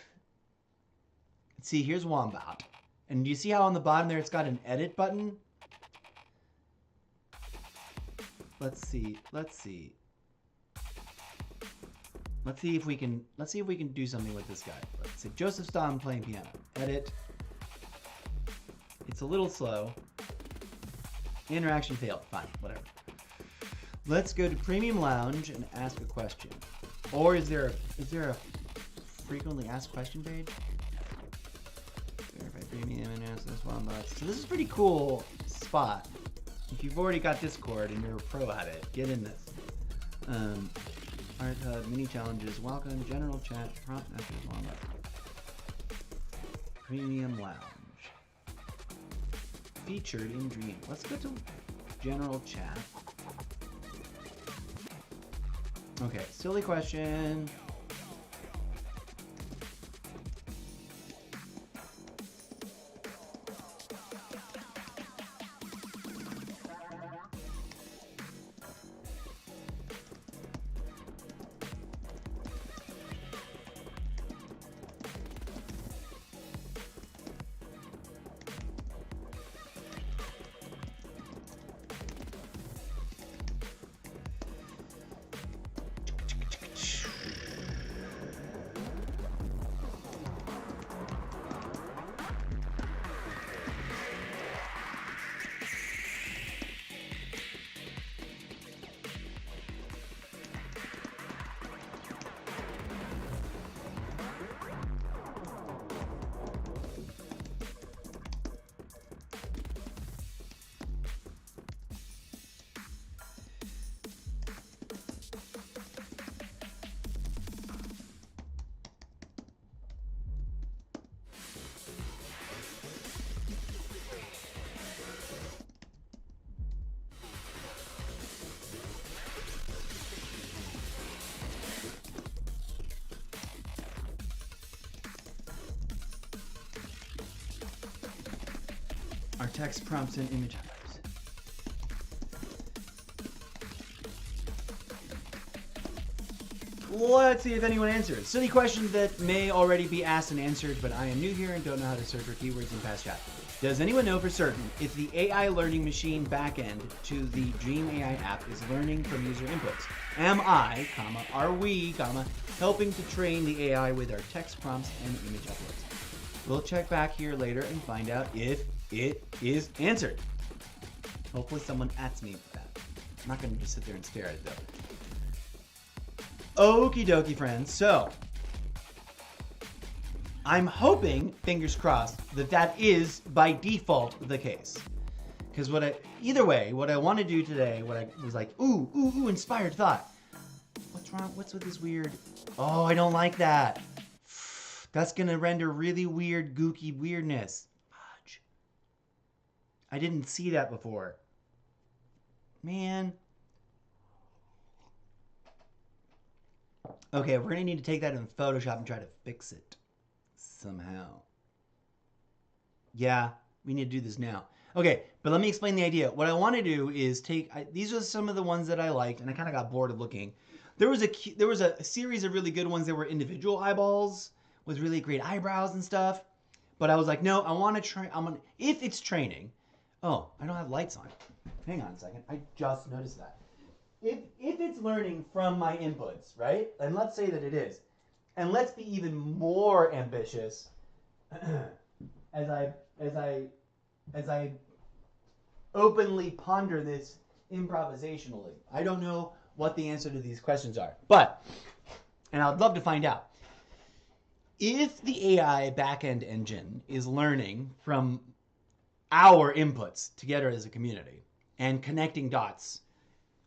See, here's Wombat. And do you see how on the bottom there it's got an edit button? Let's see if we can do something with this guy. Let's see. Joseph Stalin playing piano. Edit. It's a little slow. Interaction failed. Fine, whatever. Let's go to Premium Lounge and ask a question. Or is there a frequently asked question page? Verify premium and answer this one box. So this is a pretty cool spot. If you've already got Discord and you're a pro at it, get in this. Art Hub, mini challenges, welcome, general chat, prompt messages, one box. Premium lounge. Featured in Dream. Let's go to general chat. Okay, silly question. Our text prompts and image types. Let's see if anyone answers. Silly question that may already be asked and answered, but I am new here and don't know how to search for keywords in past chat. Does anyone know for certain if the AI learning machine backend to the Dream AI app is learning from user inputs? Am I, are we, helping to train the AI with our text prompts and image uploads? We'll check back here later and find out if it is answered. Hopefully someone asks me that. I'm not going to just sit there and stare at it though. Okie dokie, friends. So, I'm hoping, fingers crossed, that is by default the case. Because either way, what I want to do today, what I was like, ooh, inspired thought. What's wrong? What's with this weird? Oh, I don't like that. That's going to render really weird, gooky weirdness. Fudge. I didn't see that before. Man. Okay, we're going to need to take that in Photoshop and try to fix it somehow. Yeah, we need to do this now. Okay, but let me explain the idea. What I want to do is these are some of the ones that I liked, and I kind of got bored of looking. There was a series of really good ones that were individual eyeballs with really great eyebrows and stuff. But I was like, no, I want to try. If it's training. Oh, I don't have lights on. Hang on a second. I just noticed that. If it's learning from my inputs, right? And let's say that it is. And let's be even more ambitious as I openly ponder this improvisationally. I don't know what the answer to these questions are, and I'd love to find out. If the AI backend engine is learning from our inputs together as a community and connecting dots,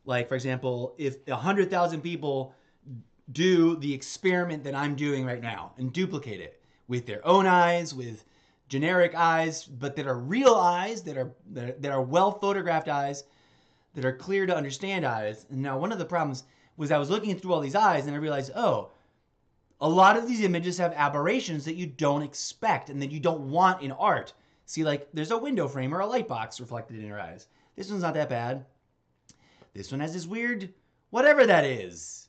like for example, if 100,000 people do the experiment that I'm doing right now and duplicate it with their own eyes, with generic eyes, but that are real eyes, that are well photographed eyes, that are clear to understand eyes. And now one of the problems was I was looking through all these eyes and I realized, oh, a lot of these images have aberrations that you don't expect and that you don't want in art. See, like there's a window frame or a light box reflected in your eyes. This one's not that bad. This one has this weird, whatever that is.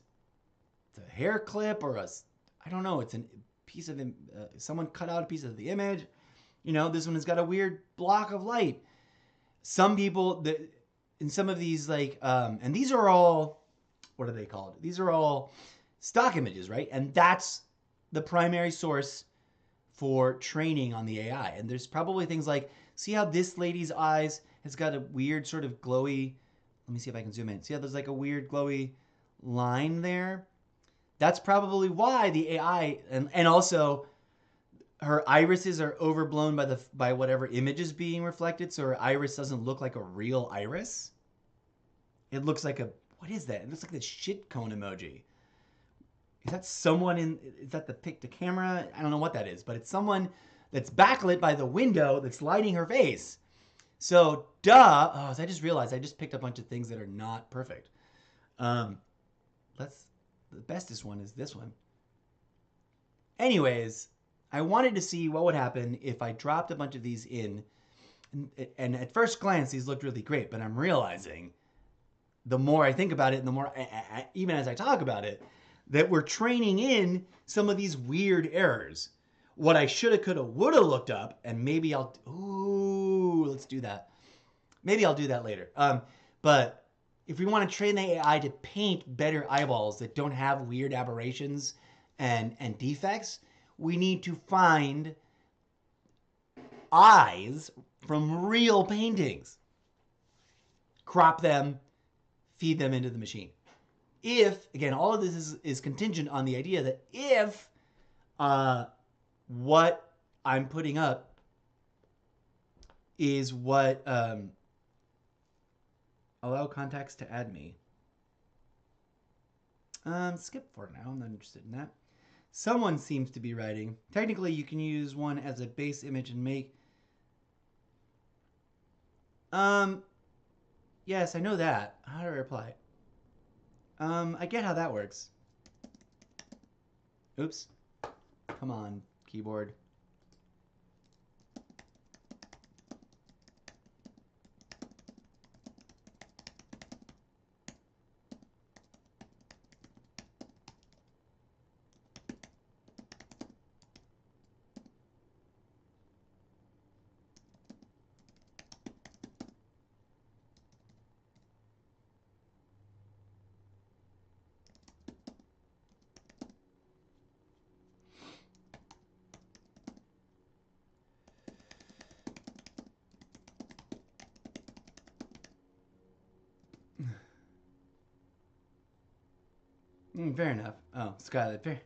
It's a hair clip or I don't know. It's a piece of, someone cut out a piece of the image. You know, this one has got a weird block of light. Some people, in some of these, and these are all, what are they called? These are all stock images, right? And that's the primary source for training on the AI. And there's probably things like, see how this lady's eyes has got a weird sort of glowy, let me see if I can zoom in. See how there's like a weird glowy line there? That's probably why the AI and also her irises are overblown by whatever image is being reflected, so her iris doesn't look like a real iris. It looks like a what is that? It looks like the shit cone emoji. Is that someone in? Is that the pic to camera? I don't know what that is, but it's someone that's backlit by the window that's lighting her face. So duh. Oh, I just realized I just picked a bunch of things that are not perfect. Let's. The bestest one is this one. Anyways, I wanted to see what would happen if I dropped a bunch of these in. And at first glance, these looked really great, but I'm realizing the more I think about it and the more, even as I talk about it, that we're training in some of these weird errors. What I shoulda, coulda, woulda looked up, and maybe let's do that. Maybe I'll do that later. But if we want to train the AI to paint better eyeballs that don't have weird aberrations and defects, we need to find eyes from real paintings, crop them, feed them into the machine. If, again, all of this is contingent on the idea that if what I'm putting up is what allow contacts to add me. Skip for now. I'm not interested in that. Someone seems to be writing. Technically, you can use one as a base image and make. Yes, I know that. How do I reply? I get how that works. Oops. Come on, keyboard. Fair enough. Oh, Skylight, fair.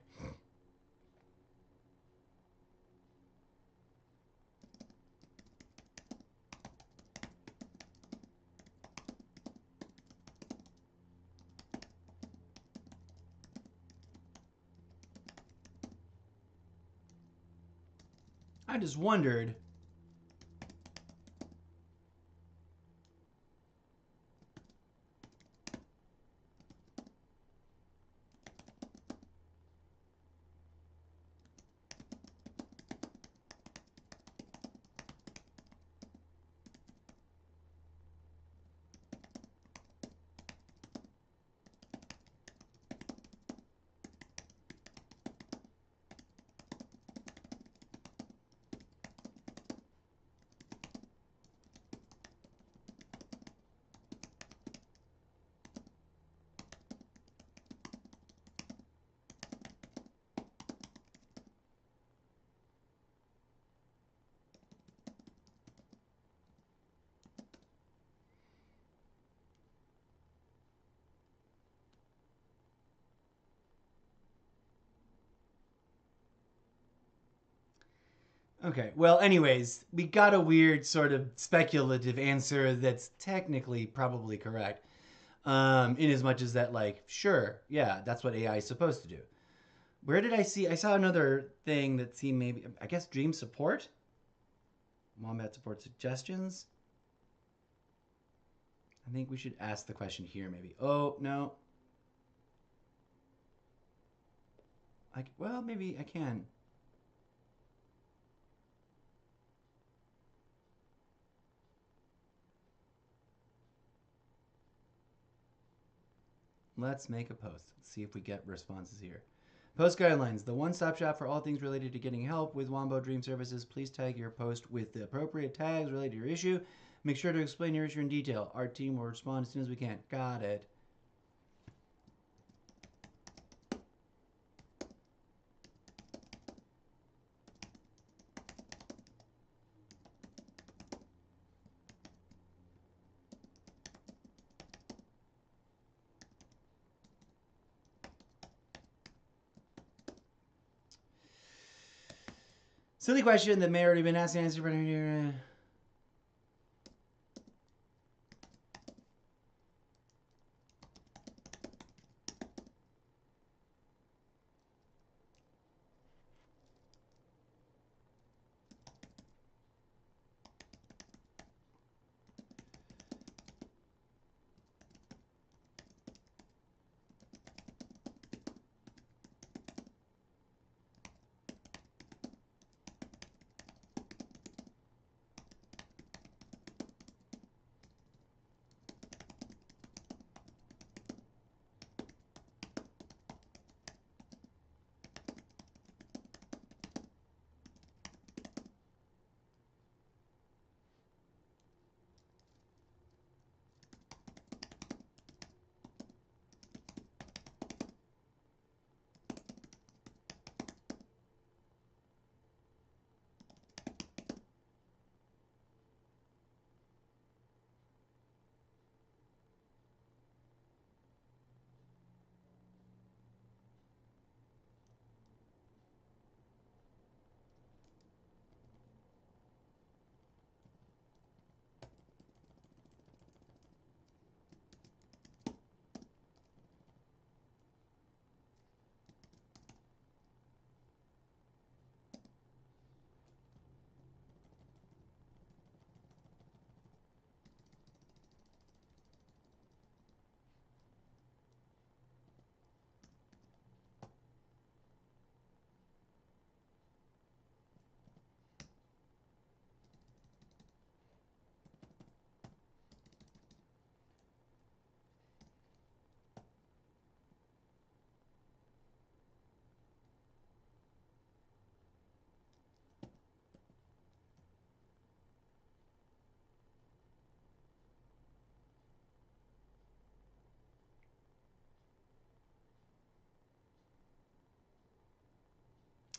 I just wondered. Okay, well, anyways, we got a weird sort of speculative answer that's technically probably correct. In as much as that, like, sure, yeah, that's what AI is supposed to do. Where did I see? I saw another thing that seemed maybe, I guess, Dream support? Wombat support suggestions? I think we should ask the question here, maybe. Oh, no. Well, maybe I can. Let's make a post. Let's see if we get responses here. Post guidelines. The one-stop shop for all things related to getting help with Wombo Dream Services. Please tag your post with the appropriate tags related to your issue. Make sure to explain your issue in detail. Our team will respond as soon as we can. Got it. Silly question that may already been asked and answered. But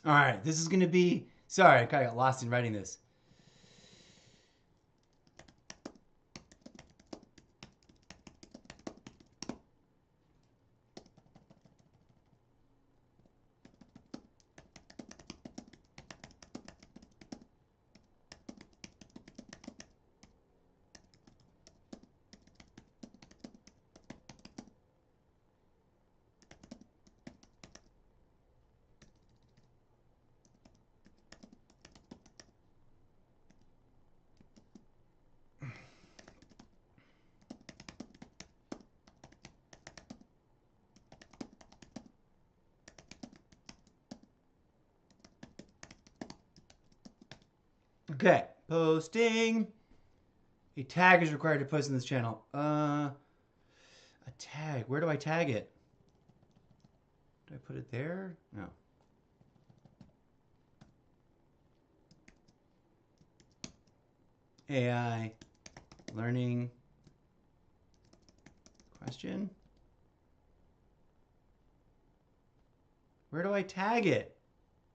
all right, this is gonna be. Sorry, I kind of got lost in writing this. Okay, posting. A tag is required to post in this channel. A tag. Where do I tag it? Do I put it there? No. AI learning question. Where do I tag it?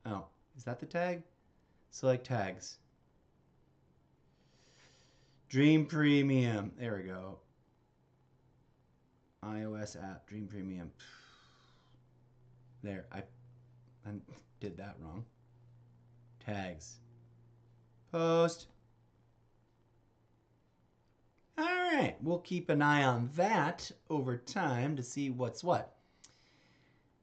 Oh, is that the tag? Select tags. Dream Premium. There we go. iOS app. Dream Premium. There. I did that wrong. Tags. Post. All right. We'll keep an eye on that over time to see what's what.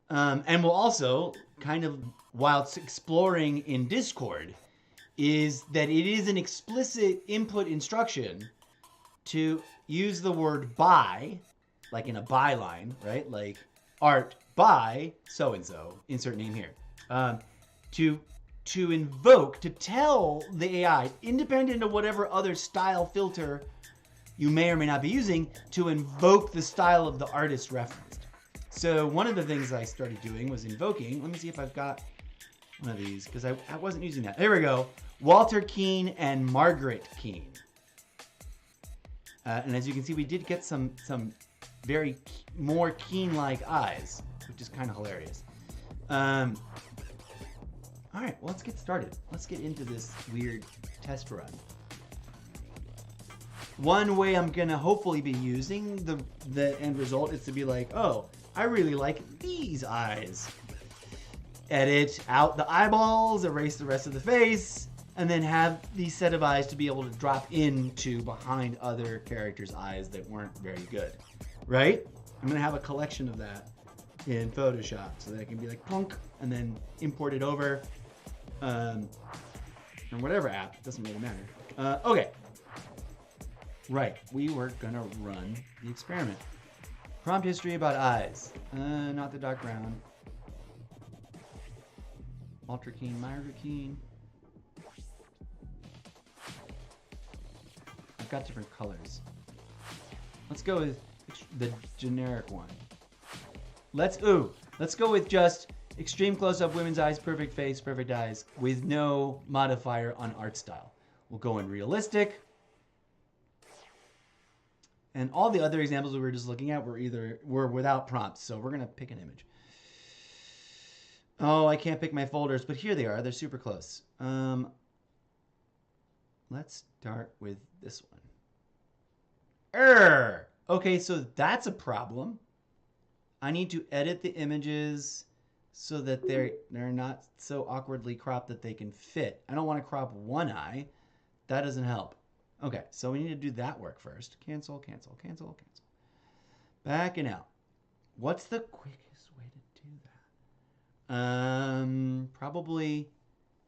And we'll also, kind of, whilst exploring in Discord, is that it is an explicit input instruction to use the word by, like in a byline, right? Like art by so-and-so, insert name here. To invoke, to tell the AI, independent of whatever other style filter you may or may not be using, to invoke the style of the artist referenced. So one of the things I started doing was invoking, let me see if I've got one of these, because I wasn't using that. There we go. Walter Keane and Margaret Keane. And as you can see, we did get some very more Keane-like eyes, which is kind of hilarious. All right, well, let's get started. Let's get into this weird test run. One way I'm going to hopefully be using the end result is to be like, oh, I really like these eyes. edit out the eyeballs, erase the rest of the face, and then have these set of eyes to be able to drop into behind other characters' eyes that weren't very good, right? I'm gonna have a collection of that in Photoshop so that it can be like plunk and then import it over, or whatever app, it doesn't really matter. Okay, right, we were gonna run the experiment. Prompt history about eyes, not the dark brown. Ultra keen, Myra keen. I've got different colors. Let's go with the generic one. Let's go with just extreme close-up women's eyes, perfect face, perfect eyes, with no modifier on art style. We'll go in realistic. And all the other examples we were just looking at were without prompts, so we're gonna pick an image. Oh, I can't pick my folders, but here they are. They're super close. Let's start with this one. Okay, so that's a problem. I need to edit the images so that they're not so awkwardly cropped that they can fit. I don't want to crop one eye. That doesn't help. Okay, so we need to do that work first. Cancel, cancel, cancel, cancel. Backing out. What's the quickest way to do that? Probably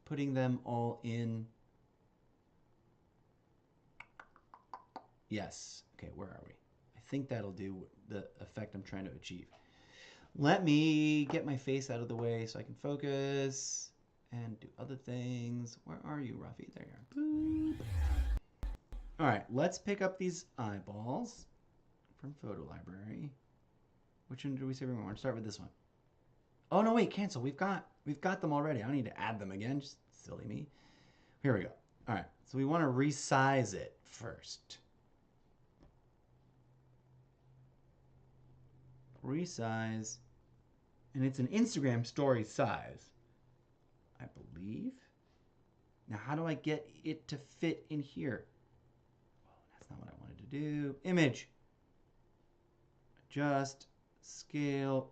putting them all in. Yes. Okay, where are we? I think that'll do the effect I'm trying to achieve. Let me get my face out of the way so I can focus and do other things. Where are you, Ruffy? There you are. Boop. All right, let's pick up these eyeballs from Photo Library. Which one do we say we want to start with? This one. Oh no, wait, cancel. We've got them already. I don't need to add them again. Just silly me. Here we go. All right, so we want to resize it first. Resize, and it's an Instagram story size, I believe. Now, how do I get it to fit in here? Oh, that's not what I wanted to do. Image. Adjust. Scale.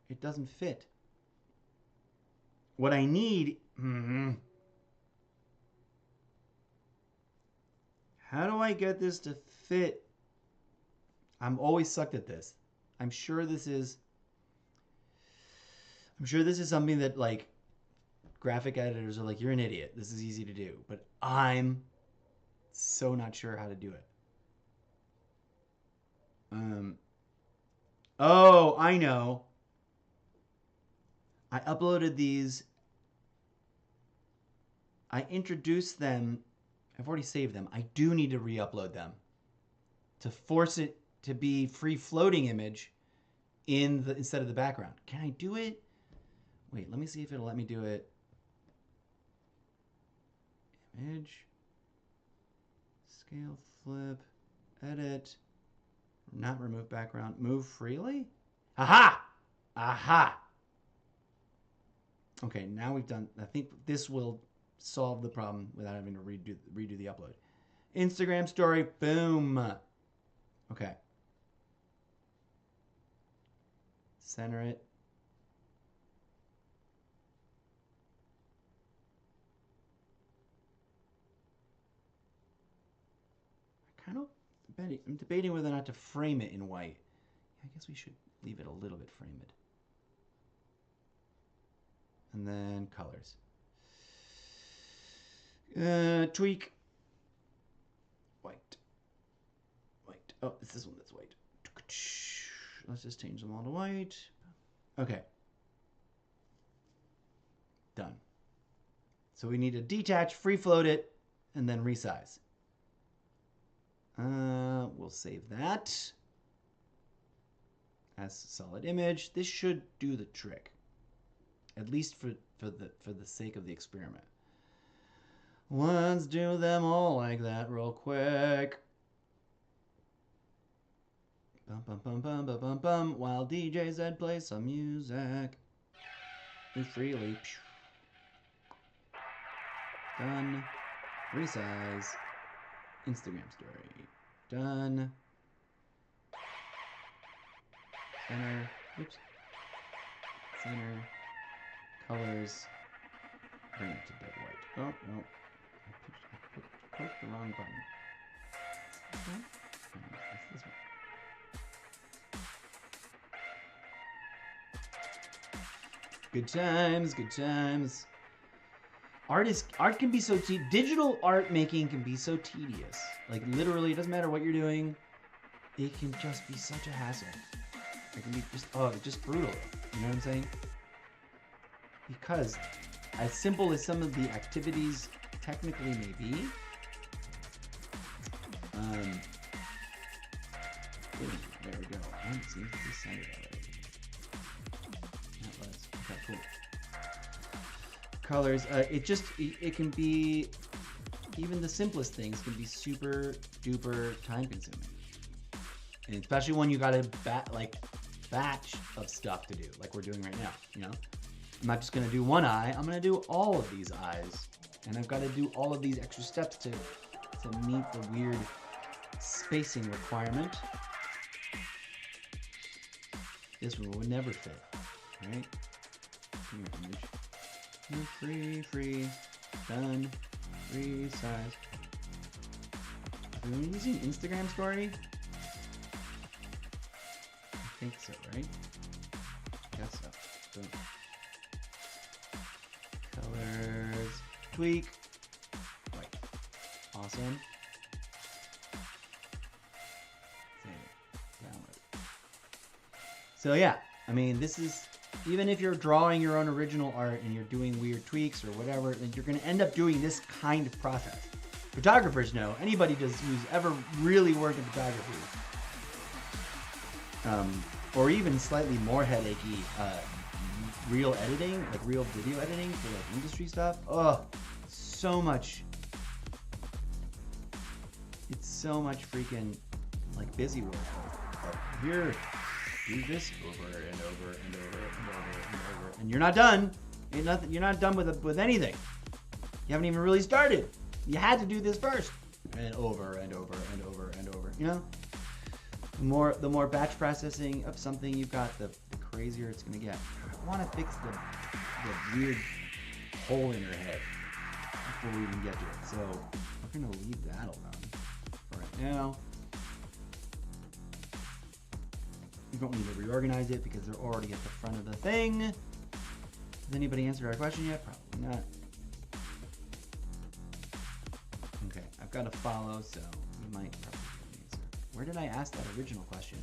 It doesn't fit. What I need... How do I get this to fit? I'm always sucked at this. I'm sure this is something that, like, graphic editors are like, you're an idiot. This is easy to do. But I'm so not sure how to do it. Oh, I know. I uploaded these. I introduced them. I've already saved them. I do need to re-upload them to force it to be free floating image instead of the background. Can I do it? Wait, let me see if it'll let me do it. Image. Scale, flip, edit. Not remove background. Move freely? Aha! Aha! Okay, now we've done... I think this will solve the problem without having to redo the upload. Instagram story. Boom. Okay. Center it. I'm debating whether or not to frame it in white. I guess we should leave it a little bit framed. And then colors. Tweak. White. White. Oh, it's this one that's white. Let's just change them all to white. Okay. Done. So we need to detach, free float it, and then resize. We'll save that as a solid image. This should do the trick, at least for the sake of the experiment. Let's do them all like that real quick. Bum bum bum bum bum bum bum. While DJ Zed plays some music. Move freely. Done. Resize. Instagram story. Done. Center. Oops. Center. colors. Bring it to dead white. Oh, no. I clicked the wrong button. Okay. It's this one. Good times, good times. Art can be so digital art making can be so tedious. Like literally, it doesn't matter what you're doing. It can just be such a hassle. It can be just brutal. You know what I'm saying? Because as simple as some of the activities technically may be, there we go. Oh, it seems to be centered already. That was okay. Cool. Colors. It can be, even the simplest things can be super duper time consuming, and especially when you got a batch of stuff to do, like we're doing right now. You know, I'm not just gonna do one eye. I'm gonna do all of these eyes, and I've got to do all of these extra steps to meet the weird spacing requirement. This one would never fit, right? Come here, image. Free, done, free size. Are we using Instagram story? I think so, right? Guess so. Boom. Colors, tweak. Right. Awesome. Save it. Download. So yeah, I mean, this is, even if you're drawing your own original art and you're doing weird tweaks or whatever, then you're going to end up doing this kind of process. Photographers know, anybody who's ever really worked in photography, or even slightly more headachy, real editing, like real video editing for like industry stuff. Oh, so much. It's so much freaking like busy work. Here. Do this over and over and over and over and over, and you're not done. You're not done with anything. You haven't even really started. You had to do this first, and over and over and over and over. You know, the more batch processing of something you've got, the crazier it's gonna get. I want to fix the weird hole in your head before we even get to it. So we're gonna leave that alone for right now. You don't need to reorganize it because they're already at the front of the thing. Has anybody answered our question yet? Probably not. Okay, I've got to follow, so we might probably get an answer. Where did I ask that original question?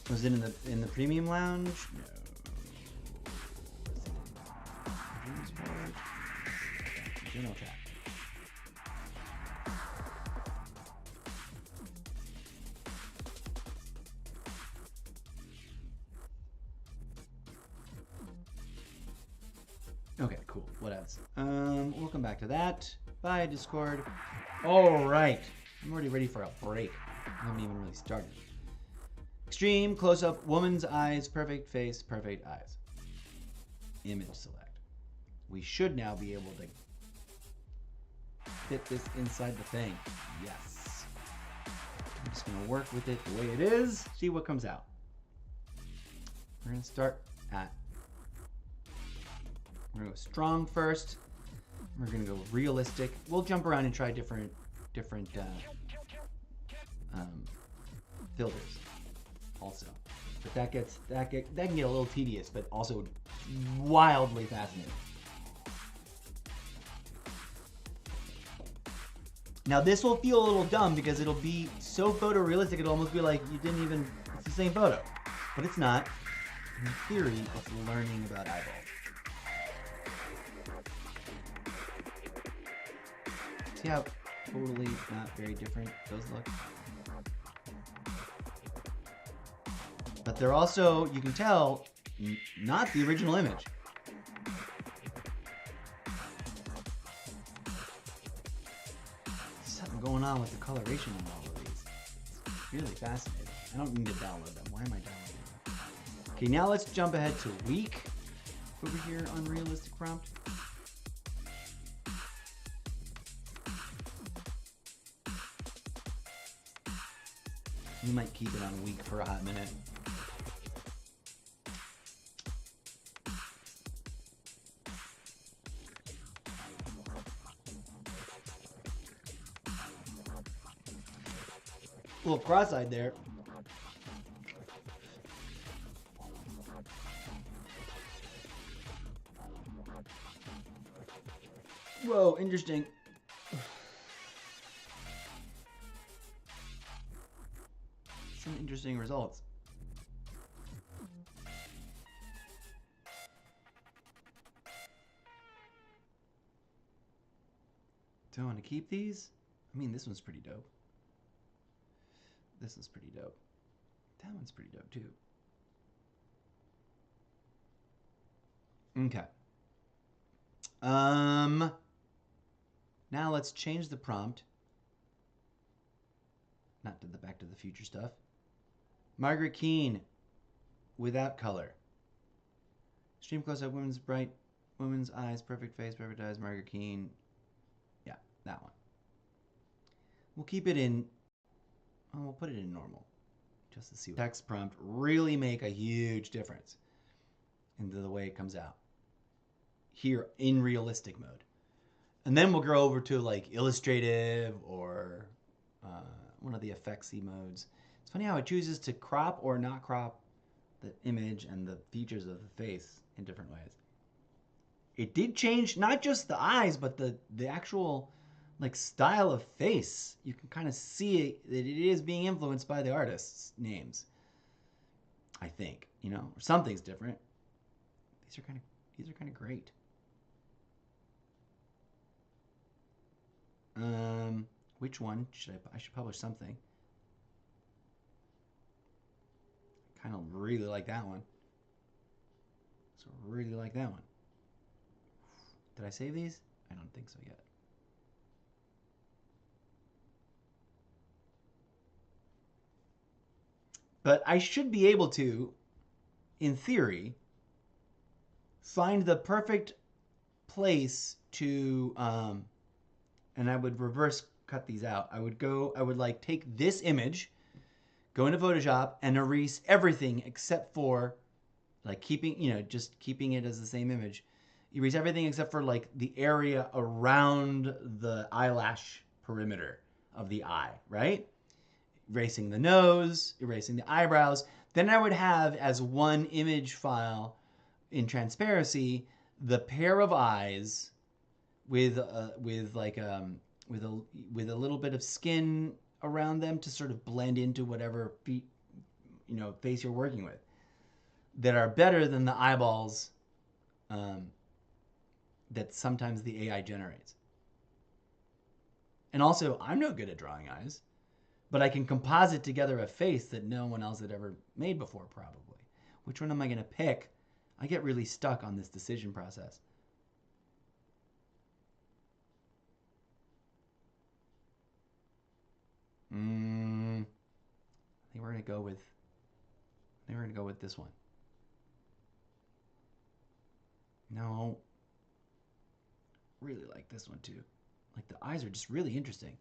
Was it in the premium lounge? No. General chat. Okay, cool. What else? We'll come back to that. Bye, Discord. All right. I'm already ready for a break. I haven't even really started. Extreme, close-up, woman's eyes, perfect face, perfect eyes. Image select. We should now be able to fit this inside the thing. Yes. I'm just going to work with it the way it is, see what comes out. We're going to start at... We're going to go strong first. We're going to go realistic. We'll jump around and try different filters also. But that can get a little tedious, but also wildly fascinating. Now this will feel a little dumb because it'll be so photorealistic it'll almost be like you didn't even, it's the same photo. But it's not. In theory, it's learning about eyeballs. See how totally not very different those look? But they're also, you can tell, not the original image. There's something going on with the coloration in all of these. It's really fascinating. I don't need to download them. Why am I downloading them? Okay, now let's jump ahead to weak over here on realistic prompt. We might keep it on weak for a hot minute. A little cross-eyed there. Whoa, interesting. Some interesting results. Do I want to keep these? I mean, this one's pretty dope. This one's pretty dope. That one's pretty dope too. Okay. Now let's change the prompt. Not to the Back to the Future stuff. Margaret Keane, without color. Stream close-up, women's bright, women's eyes, perfect face, perfect eyes, Margaret Keane. Yeah, that one. We'll keep it in, we'll put it in normal, just to see. Text prompt really make a huge difference into the way it comes out here in realistic mode. And then we'll go over to like illustrative or one of the effectsy modes. It's funny how it chooses to crop or not crop the image and the features of the face in different ways. It did change not just the eyes, but the actual like style of face. You can kind of see that it is being influenced by the artist's names. I think, you know, or something's different. These are kind of great. Which one should I should publish something. Kind of really like that one. So really like that one. Did I save these? I don't think so yet. But I should be able to, in theory, find the perfect place to, and I would reverse cut these out. I would like take this image, go into Photoshop and erase everything except for like keeping, you know, just keeping it as the same image. Erase everything except for like the area around the eyelash perimeter of the eye, right? Erasing the nose, erasing the eyebrows. Then I would have as one image file in transparency the pair of eyes with a little bit of skin around them to sort of blend into whatever face you're working with, that are better than the eyeballs that sometimes the AI generates. And also, I'm no good at drawing eyes, but I can composite together a face that no one else had ever made before, probably. Which one am I going to pick? I get really stuck on this decision process. I think we're going to go with this one. No. Really like this one too. Like the eyes are just really interesting.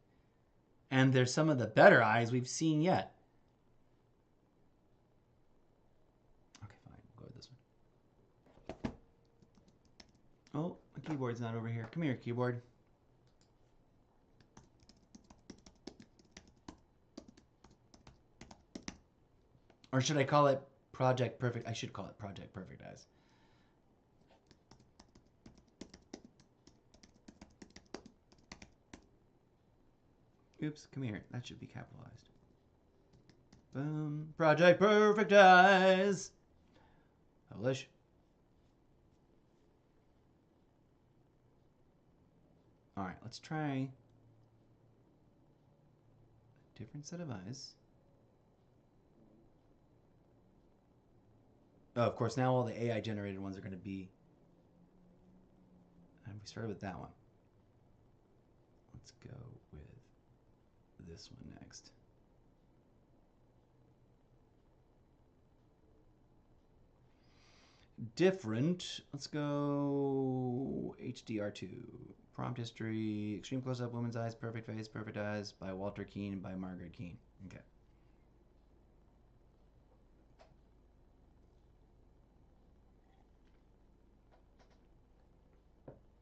And they're some of the better eyes we've seen yet. Okay, fine. We'll go with this one. Oh, my keyboard's not over here. Come here, keyboard. Or should I call it Project Perfect? I should call it Project Perfect Eyes. Oops, come here. That should be capitalized. Boom. Project Perfect Eyes. Publish. All right, let's try a different set of eyes. Oh, of course, now all the AI generated ones are going to be. And we started with that one. Let's go with this one next. Different. Let's go HDR2. Prompt history. Extreme close-up. Woman's eyes. Perfect face. Perfect eyes. By Walter Keane. By Margaret Keane. Okay.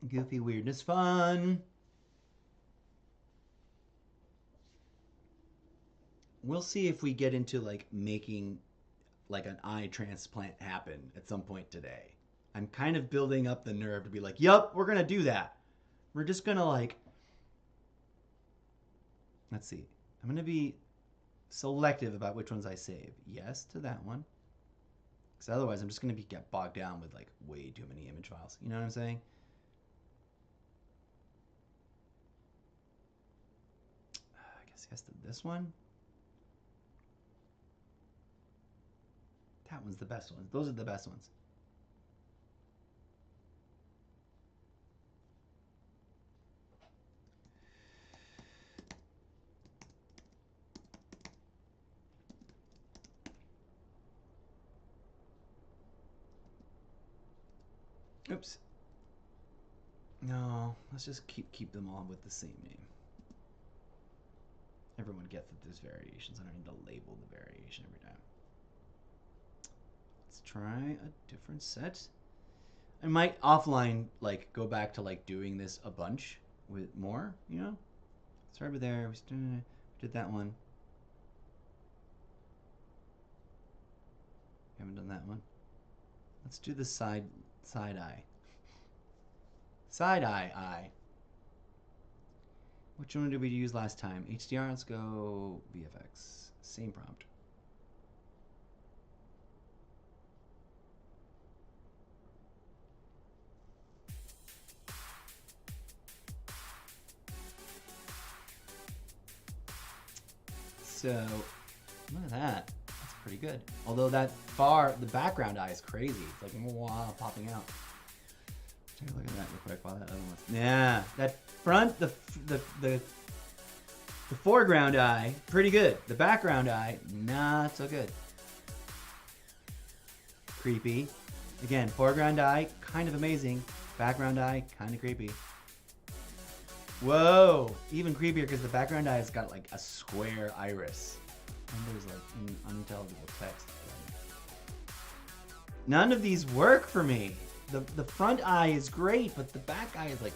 Goofy weirdness fun. we'll see if we get into like making like an eye transplant happen at some point today. I'm kind of building up the nerve to be like, yup, we're gonna do that. We're just gonna like, let's see. I'm gonna be selective about which ones I save. Yes to that one. Because otherwise I'm just gonna get bogged down with like way too many image files. You know what I'm saying? I guess yes to this one. That one's the best one. Those are the best ones. Oops. No, let's just keep them all with the same name. Everyone gets that there's variations. I don't need to label the variation every time. Let's try a different set. I might offline like go back to like doing this a bunch with more, you know? Start over there. We did that one. Haven't done that one. Let's do the side eye. Side eye. Which one did we use last time? HDR, let's go VFX. Same prompt. So, look at that. That's pretty good. Although the background eye is crazy. It's like, wow, popping out. Take a look at that real quick while that other one's... Yeah, that front, the foreground eye, pretty good. The background eye, not so good. Creepy. Again, foreground eye, kind of amazing. Background eye, kind of creepy. Whoa! Even creepier because the background eye has got like a square iris. And there's like unintelligible text. None of these work for me. The front eye is great, but the back eye is like,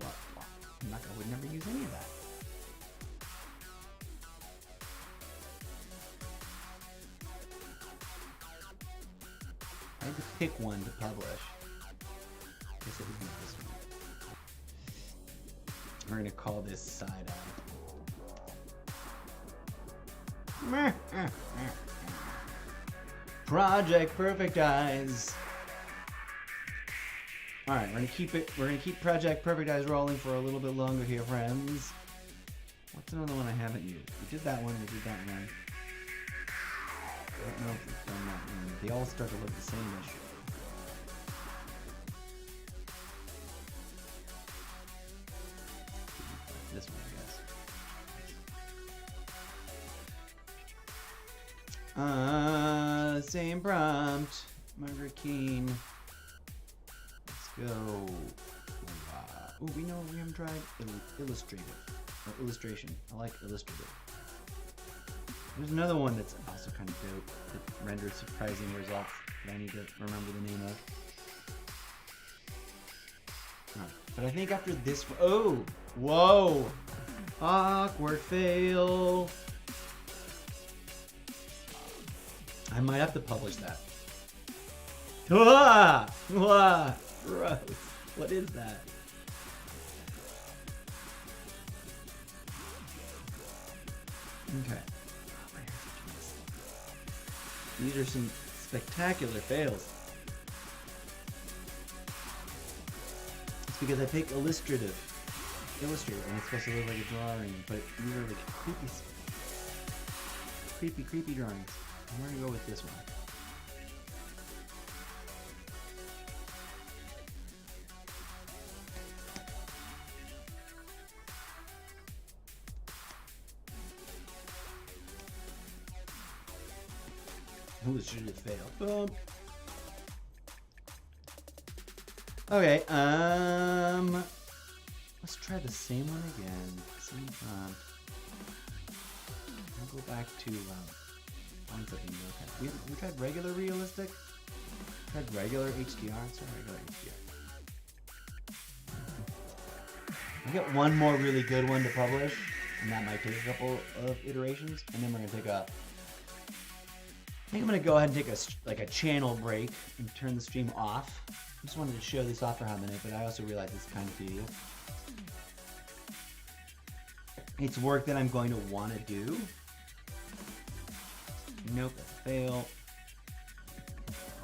I would never use any of that. I had to pick one to publish. I guess it was not this one. We're gonna call this side eye. Project Perfect Eyes. All right, we're gonna keep Project Perfect Eyes rolling for a little bit longer here, friends. What's another one I haven't used? We did that one. We did that one. I don't know if we've done that one. They all start to look the same-ish. This one, I guess. Same prompt. Margaret Keane. Let's go. Oh, we haven't tried illustrative or illustration. I like illustrative. There's another one that's also kind of dope that renders surprising results that I need to remember the name of. Right. But I think after this one, oh, whoa, awkward fail. I might have to publish that. Ah, ah, gross. What is that? Okay. These are some spectacular fails. It's because I pick illustrative and it's supposed to look like a drawing, but these are like creepy drawings. I'm gonna go with this one. Who should have failed? Boom. Okay, let's try the same one again. Same prompt. I'll go back to ones that we know. Okay. We tried regular realistic. Tried regular HDR. Let's try regular HDR. I get one more really good one to publish, And that might take a couple of iterations. And then we're going to take a... I think I'm going to go ahead and take a channel break and turn the stream off. I just wanted to show this off for a minute, but I also realize it's kind of tedious. It's work that I'm going to want to do. Nope, that's a fail.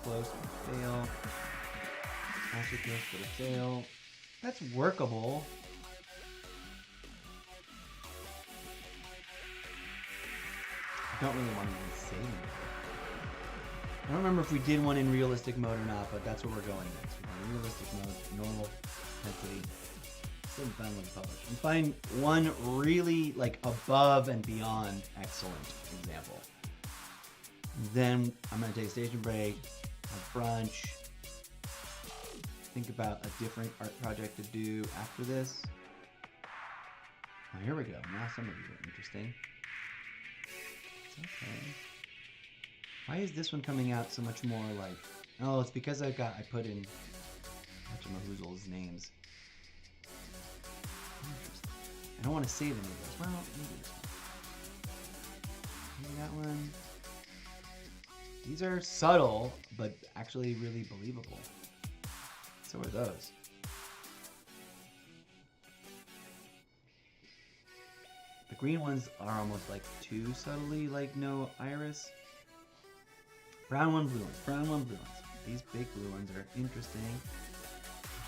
Close, fail. Also close, but a fail. That's workable. I don't really want to save it. I don't remember if we did one in realistic mode or not, but that's where we're going next. We're going realistic mode, normal intensity. Still haven't found one to publish. I'm finding one really like above and beyond excellent example. Then I'm going to take a station break, have brunch, think about a different art project to do after this. Oh, here we go. Now some of these are interesting. It's okay. Why is this one coming out so much more like... Oh, it's because I put in whatchamahoozle's names. I don't want to save any of those. Well, maybe this one. Maybe that one. These are subtle, but actually really believable. So are those. The green ones are almost like too subtly like no iris. Brown one, blue ones. Brown one, blue ones. These big blue ones are interesting.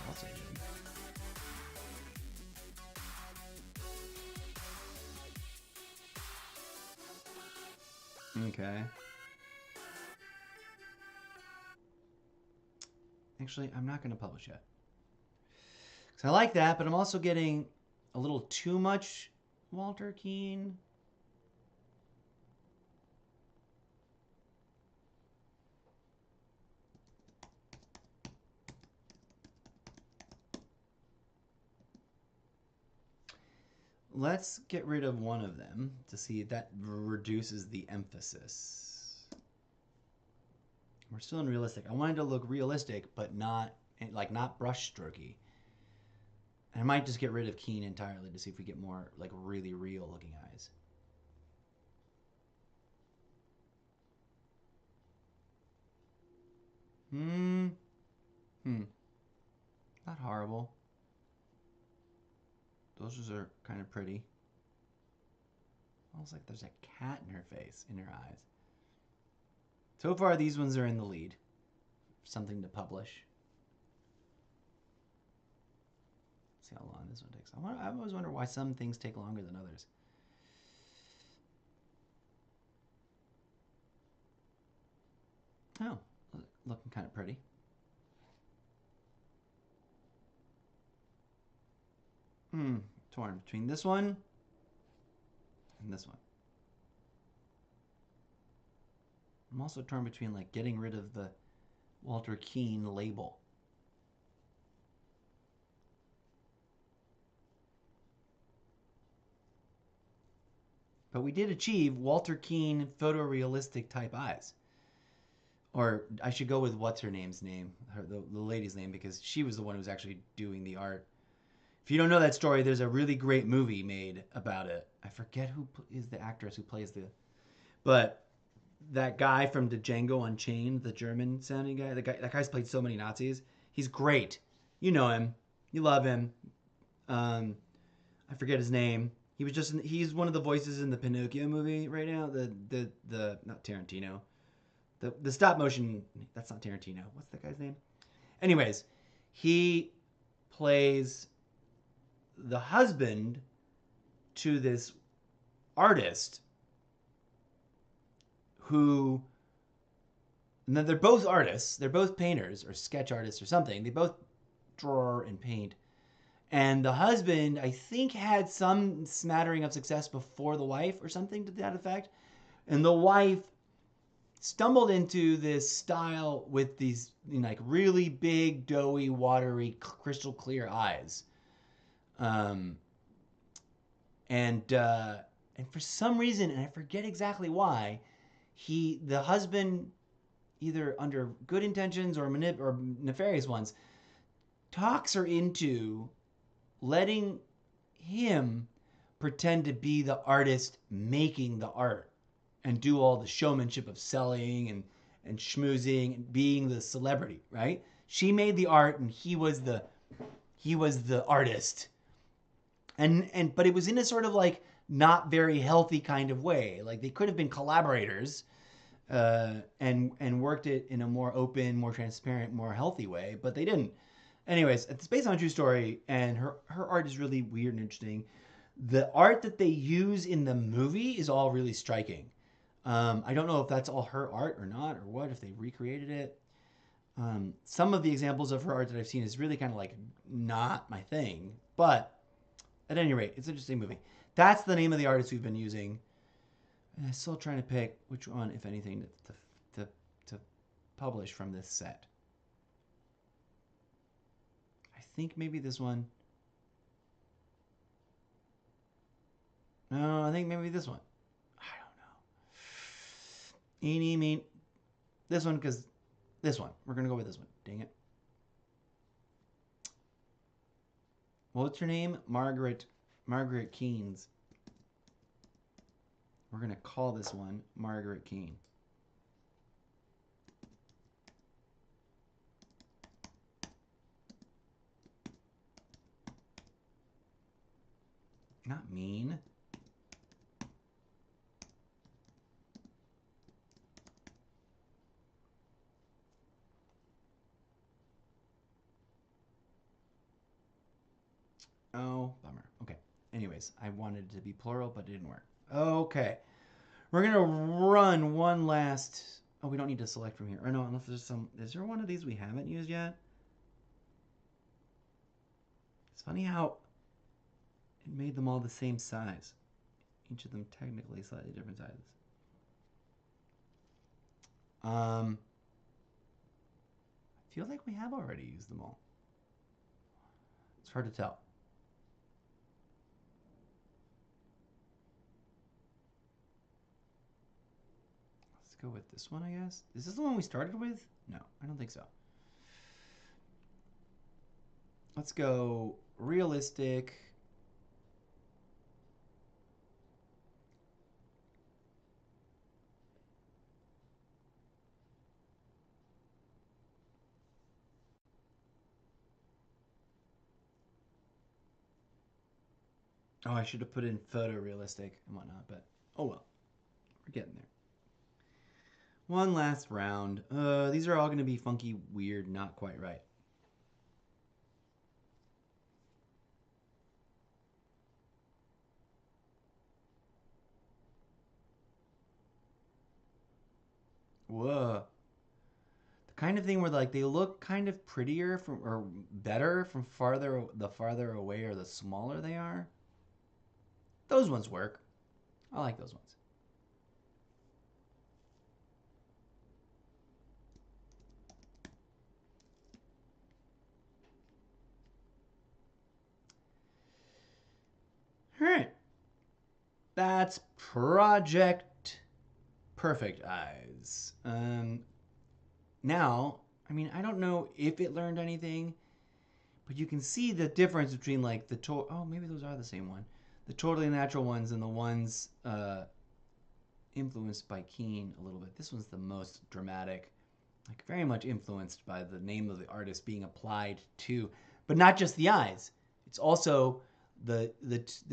Also good. Okay. Actually, I'm not going to publish yet. Because I like that, but I'm also getting a little too much Walter Keane. Let's get rid of one of them to see if that reduces the emphasis. We're still in realistic. I wanted to look realistic, but not brush strokey. And I might just get rid of Keen entirely to see if we get more like really real looking eyes. Not horrible. Those are kind of pretty. Almost like there's a cat in her face, in her eyes. So far, these ones are in the lead. Something to publish. See how long this one takes. I always wonder why some things take longer than others. Oh, looking kind of pretty. Torn between this one and this one. I'm also torn between like getting rid of the Walter Keane label. But we did achieve Walter Keane photorealistic type eyes. Or I should go with what's her name's name, the lady's name, because she was the one who was actually doing the art. If you don't know that story, there's a really great movie made about it. I forget who is the actress who plays the... But that guy from the Django Unchained, the German-sounding guy, that guy's played so many Nazis. He's great. You know him. You love him. I forget his name. He's one of the voices in the Pinocchio movie right now. The not Tarantino. The stop motion, that's not Tarantino. What's that guy's name? Anyways, he plays the husband to this artist who, and then they're both artists, they're both painters or sketch artists or something. They both draw and paint. And the husband, I think, had some smattering of success before the wife or something to that effect. And the wife stumbled into this style with these like really big, doughy, watery, crystal clear eyes. And for some reason, and I forget exactly why, the husband, either under good intentions or nefarious ones, talks her into letting him pretend to be the artist making the art and do all the showmanship of selling and schmoozing and being the celebrity, right? She made the art and he was the artist. And but it was in a sort of like not very healthy kind of way. Like they could have been collaborators and worked it in a more open, more transparent, more healthy way, but they didn't. Anyways, it's based on a true story, and her art is really weird and interesting. The art that they use in the movie is all really striking. I don't know if that's all her art or not, or what, if they recreated it. Some of the examples of her art that I've seen is really kind of like not my thing, but at any rate, it's an interesting movie. That's the name of the artist we've been using. And I'm still trying to pick which one, if anything, to publish from this set. I think maybe this one. No, I think maybe this one. I don't know. Eeny, mean. This one, because this one. We're going to go with this one. Dang it. What's your name? Margaret Keynes. We're going to call this one Margaret Keene. Not mean. Oh, bummer. Okay. Anyways, I wanted it to be plural, but it didn't work. Okay. We're going to run one last... Oh, we don't need to select from here. Or no, unless there's some... Is there one of these we haven't used yet? It's funny how it made them all the same size. Each of them technically slightly different sizes. I feel like we have already used them all. It's hard to tell. Let's go with this one, I guess. Is this the one we started with? No, I don't think so. Let's go realistic. Oh, I should have put in photorealistic and whatnot, but oh well. We're getting there. One last round. These are all going to be funky, weird, not quite right. Whoa. The kind of thing where like they look kind of prettier from or better from the farther away or the smaller they are. Those ones work. I like those ones. All right. That's Project Perfect Eyes. Now, I mean, I don't know if it learned anything, but you can see the difference between like oh, maybe those are the same one. The totally natural ones and the ones influenced by Keene a little bit. This one's the most dramatic, like very much influenced by the name of the artist being applied to, but not just the eyes. It's also the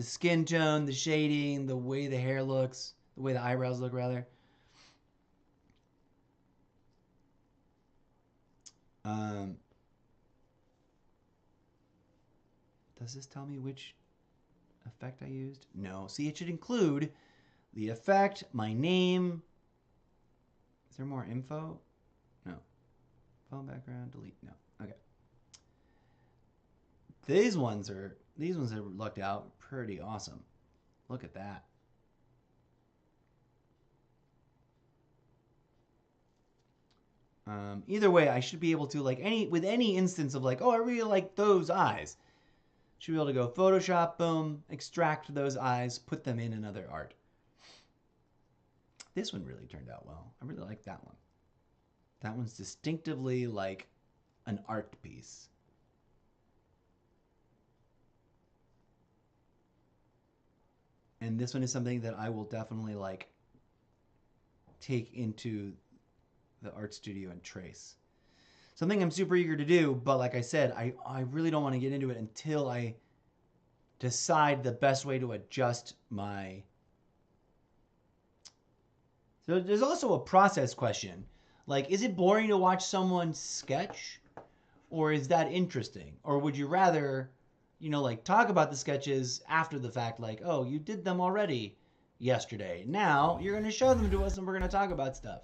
skin tone, the shading, the way the hair looks, the way the eyebrows look rather. Does this tell me which effect I used? No. See, it should include the effect, my name. Is there more info? No. Phone background, delete. No. Okay. These ones have lucked out pretty awesome. Look at that. Either way, I should be able to like with any instance of like, oh, I really like those eyes. Should be able to go Photoshop, boom, extract those eyes, put them in another art. This one really turned out well. I really like that one. That one's distinctively like an art piece. And this one is something that I will definitely like take into the art studio and trace. Something I'm super eager to do, but like I said, I really don't want to get into it until I decide the best way to adjust my... So there's also a process question. Like, is it boring to watch someone sketch? Or is that interesting? Or would you rather, like talk about the sketches after the fact, like, oh, you did them already yesterday. Now you're going to show them to us and we're going to talk about stuff.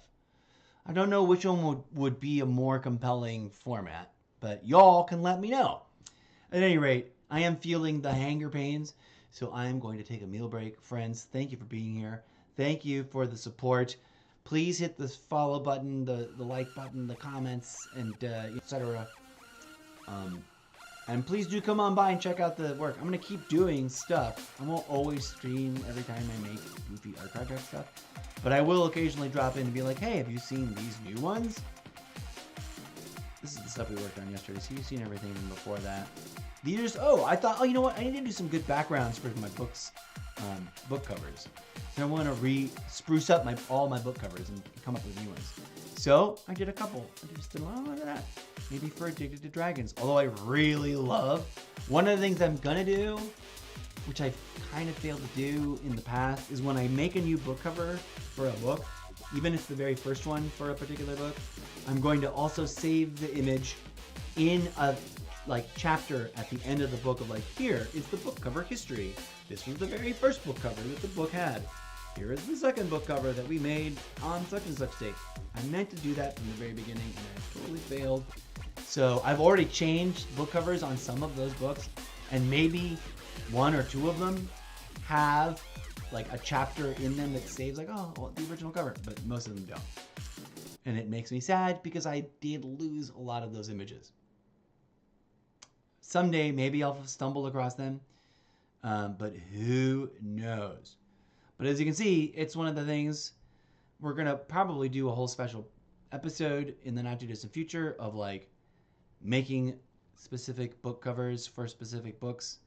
I don't know which one would be a more compelling format, but y'all can let me know. At any rate, I am feeling the hanger pains, so I am going to take a meal break. Friends, thank you for being here. Thank you for the support. Please hit the follow button, the like button, the comments, and etc. And please do come on by and check out the work. I'm going to keep doing stuff. I won't always stream every time I make goofy art project stuff. But I will occasionally drop in and be like, hey, have you seen these new ones? This is the stuff we worked on yesterday, so you've seen everything before that. These are, I thought, you know what? I need to do some good backgrounds for my books, book covers. So I want to spruce up all my book covers and come up with new ones. So I did a couple. I just did, look at that. Maybe for Addicted to Dragons. Although I really love, one of the things I'm going to do, which I've kind of failed to do in the past, is when I make a new book cover for a book, even if it's the very first one for a particular book, I'm going to also save the image in a chapter at the end of the book of here is the book cover history. This was the very first book cover that the book had. Here is the second book cover that we made on such and such date. I meant to do that from the very beginning and I totally failed. So I've already changed book covers on some of those books, and maybe one or two of them have a chapter in them that saves the original cover, but most of them don't. And it makes me sad because I did lose a lot of those images. Someday maybe I'll stumble across them, but who knows? But as you can see, it's one of the things we're going to probably do a whole special episode in the not too distant future of making specific book covers for specific books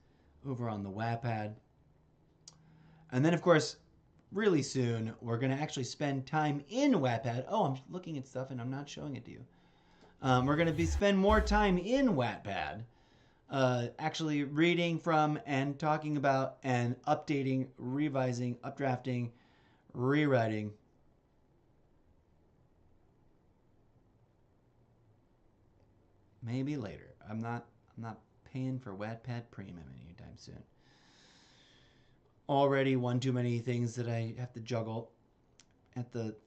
over on the Wattpad. And then, of course, really soon, we're going to actually spend time in Wattpad. Oh, I'm looking at stuff and I'm not showing it to you. We're going to spend more time in Wattpad, actually reading from and talking about and updating, revising, updrafting, rewriting. Maybe later. I'm not paying for Wattpad Premium anytime soon. Already one too many things that I have to juggle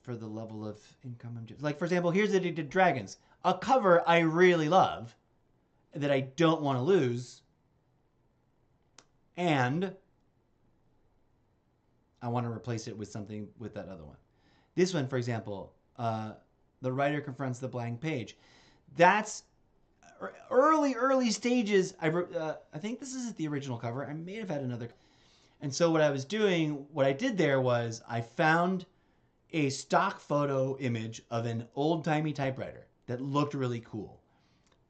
for the level of income I'm just... for example, here's Addicted to Dragons, a cover I really love that I don't want to lose, and I want to replace it with something with that other one. This one, for example, the writer confronts the blank page. That's early stages. I think this is the original cover. I may have had another. And so what I did there was I found a stock photo image of an old-timey typewriter that looked really cool.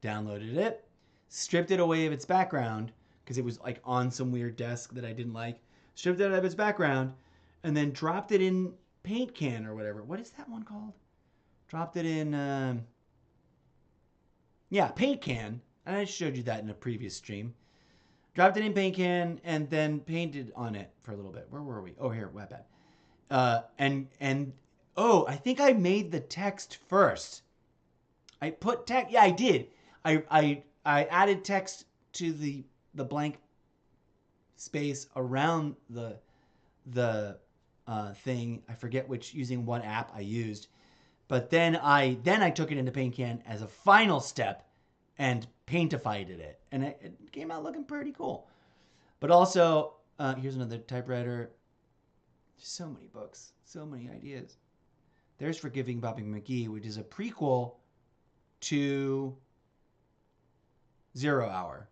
Downloaded it, stripped it away of its background because it was on some weird desk that I didn't like. Stripped it out of its background and then dropped it in Paint Can or whatever. What is that one called? Dropped it in, Paint Can. And I showed you that in a previous stream. Dropped it in Paint Can and then painted on it for a little bit. Where were we? Oh, here, Wattpad. I think I made the text first. I put text. Yeah, I did. I added text to the blank space around the thing. I forget using what app I used, but then I took it into Paint Can as a final step and paintified it, and it came out looking pretty cool. But also, here's another typewriter. So many books, so many ideas. There's Forgiving Bobby McGee, which is a prequel to 0 Hour.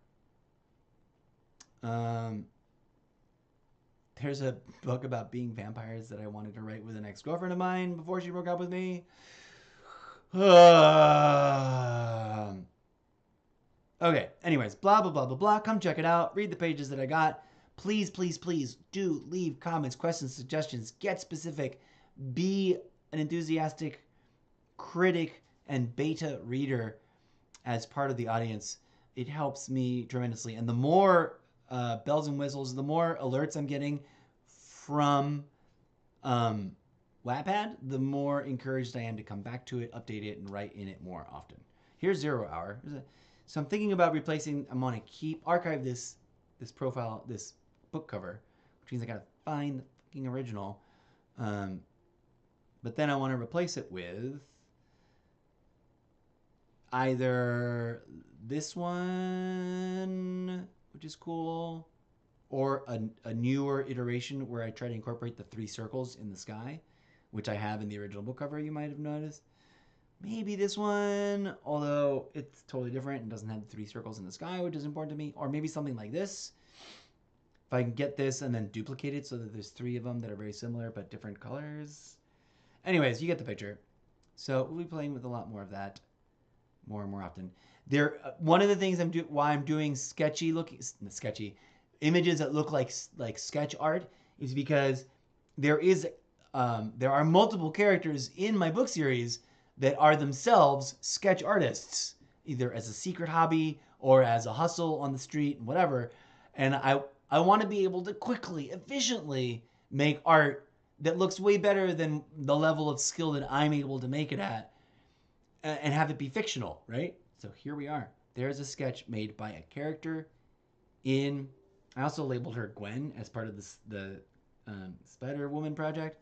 There's a book about being vampires that I wanted to write with an ex-girlfriend of mine before she broke up with me. Okay, anyways, blah, blah, blah, blah, blah. Come check it out. Read the pages that I got. Please, please, please do leave comments, questions, suggestions, get specific, be an enthusiastic critic and beta reader as part of the audience. It helps me tremendously. And the more bells and whistles, the more alerts I'm getting from Wattpad, the more encouraged I am to come back to it, update it, and write in it more often. Here's 0 Hour. So I'm thinking about replacing, I'm going to archive this profile, this book cover, which means I got to find the fucking original. But then I want to replace it with either this one, which is cool, or a newer iteration where I try to incorporate the 3 circles in the sky, which I have in the original book cover, you might have noticed. Maybe this one, although it's totally different and doesn't have the 3 circles in the sky, which is important to me. Or maybe something like this. If I can get this and then duplicate it so that there's 3 of them that are very similar but different colors. Anyways, you get the picture. So we'll be playing with a lot more of that more and more often. One of the things why I'm doing sketchy images that look like sketch art is because there are multiple characters in my book series that are themselves sketch artists, either as a secret hobby or as a hustle on the street, whatever. And I want to be able to quickly, efficiently make art that looks way better than the level of skill that I'm able to make it at, and have it be fictional, right? So here we are. There's a sketch made by a character I also labeled her Gwen as part of the Spider-Woman project.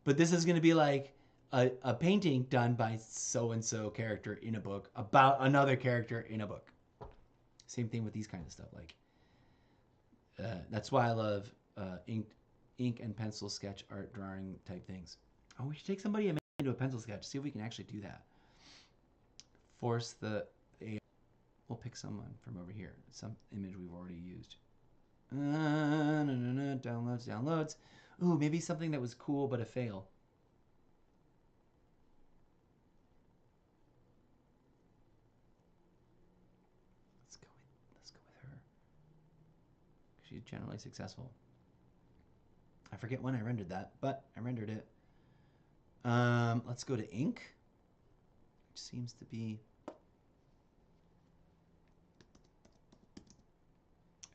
But this is going to be like a painting done by so-and-so character in a book about another character in a book. Same thing with these kind of stuff. Like that's why I love ink and pencil sketch art drawing type things. Oh, we should take somebody and make into a pencil sketch. See if we can actually do that. Force the AI. We'll pick someone from over here. Some image we've already used. Downloads. Ooh, maybe something that was cool but a fail. Let's go with her. She's generally successful. I forget when I rendered that, but I rendered it. Let's go to ink, which seems to be.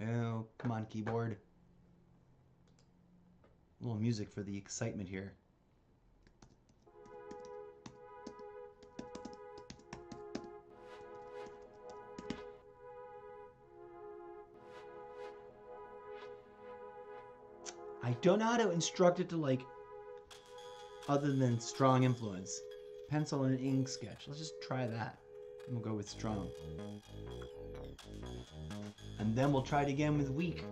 Oh, come on, keyboard. A little music for the excitement here. I don't know how to instruct it to, like, other than strong influence. Pencil and ink sketch. Let's just try that. And we'll go with strong. And then we'll try it again with weak.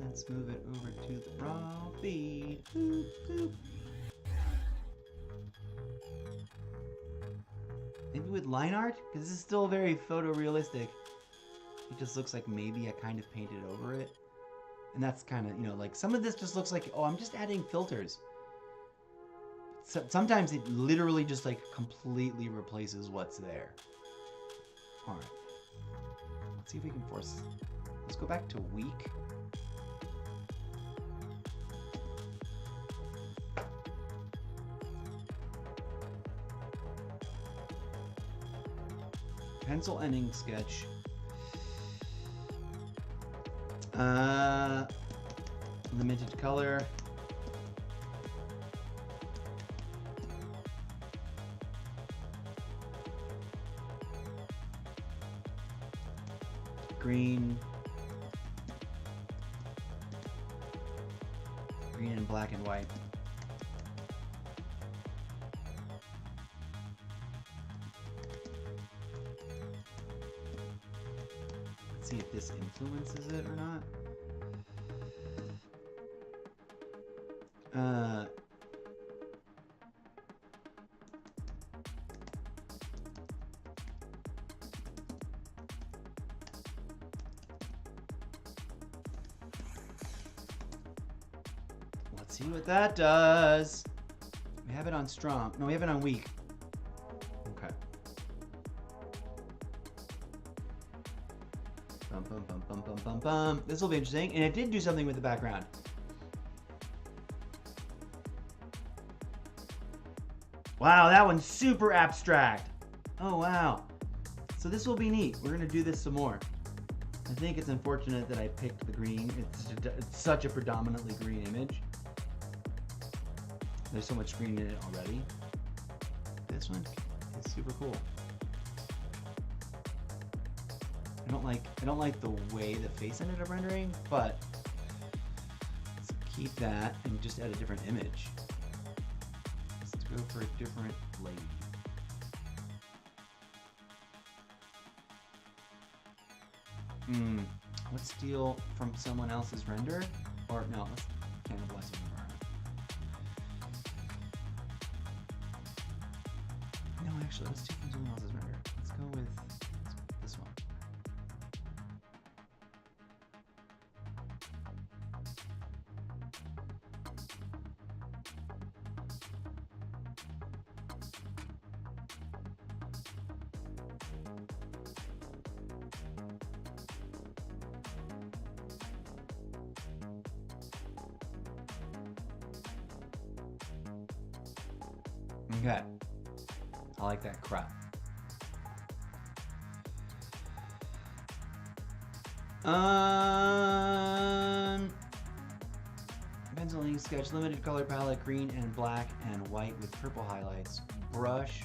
Let's move it over to the raw feed. Boop, boop. Maybe with line art? Because this is still very photorealistic. It just looks like maybe I kind of painted over it. And that's kind of, like some of this just looks like, oh, I'm just adding filters. So, sometimes it literally just like completely replaces what's there. All right. Let's see if we can force. Let's go back to weak. Pencil and ink sketch. Limited color. Green. Green and black and white. Let's see if this influences it or not. Let's see what that does. We have it on strong. No, we have it on weak. Okay. Bum, bum, bum, bum, bum, bum, bum. This will be interesting. And it did do something with the background. Wow, that one's super abstract. Oh, wow. So this will be neat. We're going to do this some more. I think it's unfortunate that I picked the green. It's such a predominantly green image. There's so much green in it already. This one is super cool. I don't like the way the face ended up rendering, but let's keep that and just add a different image. Let's go for a different lady. Let's steal from someone else's render, or no, let's cannibalize some environment. No, actually, let's steal from someone else's render. Let's go with this one. Okay, I like that crop. Pencil ink sketch, limited color palette, green and black and white with purple highlights. Brush.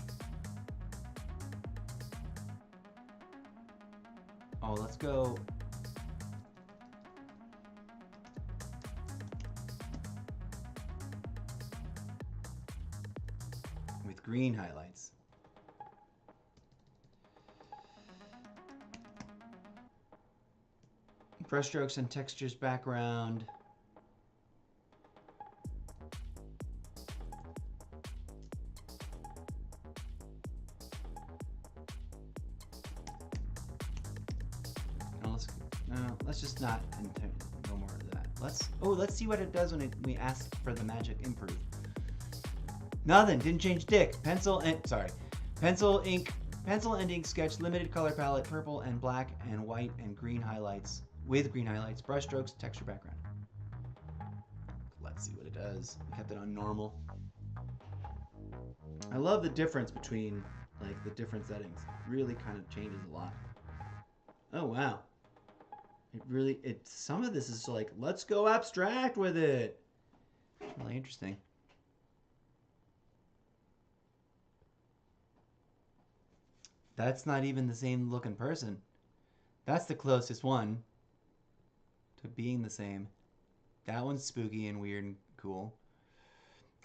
Oh, let's go. With green highlights. Brush strokes and textures background. Let's just not no more of that. Let's see what it does when we ask for the magic improve. Nothing, didn't change dick. Pencil and ink sketch, limited color palette, purple and black and white and green highlights with green highlights, brush strokes, texture background. Let's see what it does. I kept it on normal. I love the difference between like the different settings. It really kind of changes a lot. Oh wow. Some of this is like, let's go abstract with it. Really interesting. That's not even the same looking person. That's the closest one to being the same. That one's spooky and weird and cool.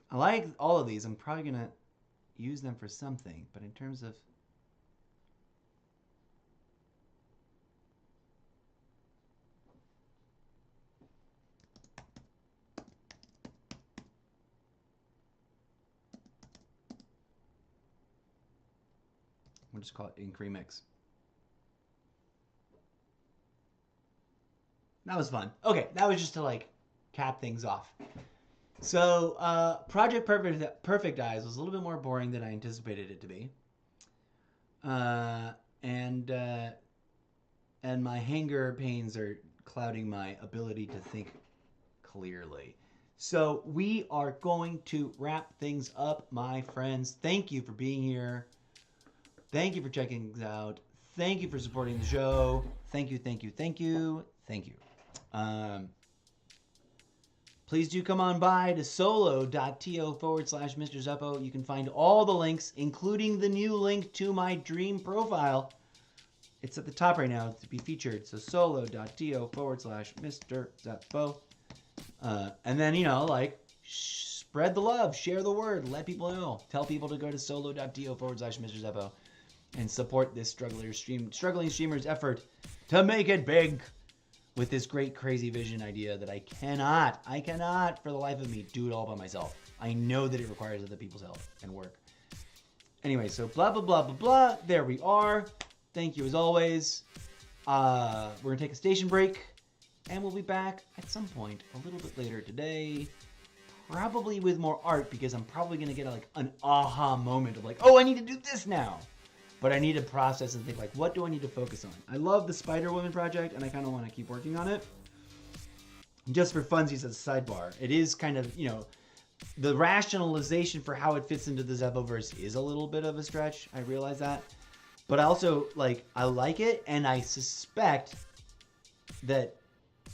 I like all of these. I'm probably going to use them for something, but in terms of... We'll just call it Ink Remix. That was fun. Okay, that was just to like cap things off. So Project Perfect Eyes was a little bit more boring than I anticipated it to be. And my hanger pains are clouding my ability to think clearly. So we are going to wrap things up, my friends. Thank you for being here. Thank you for checking things out. Thank you for supporting the show. Thank you, thank you, thank you, thank you. Please do come on by to solo.to/Mr. Zeppo. You can find all the links, including the new link to my dream profile. It's at the top right now to be featured. So solo.to/Mr. Zeppo. And then, you know, spread the love, share the word, let people know. Tell people to go to solo.to/Mr. Zeppo and support this struggling streamer's effort to make it big with this great crazy vision idea that I cannot for the life of me do it all by myself. I know that it requires other people's help and work. Anyway, so blah, blah, blah, blah, blah. There we are. Thank you as always. We're going to take a station break and we'll be back at some point a little bit later today. Probably with more art because I'm probably going to get an aha moment of like, oh, I need to do this now. but I need to process and think, like, what do I need to focus on? I love the Spider-Woman project, and I kind of want to keep working on it. Just for funsies as a sidebar, it is kind of, the rationalization for how it fits into the Zeppoverse is a little bit of a stretch. I realize that. But I also, I like it, and I suspect that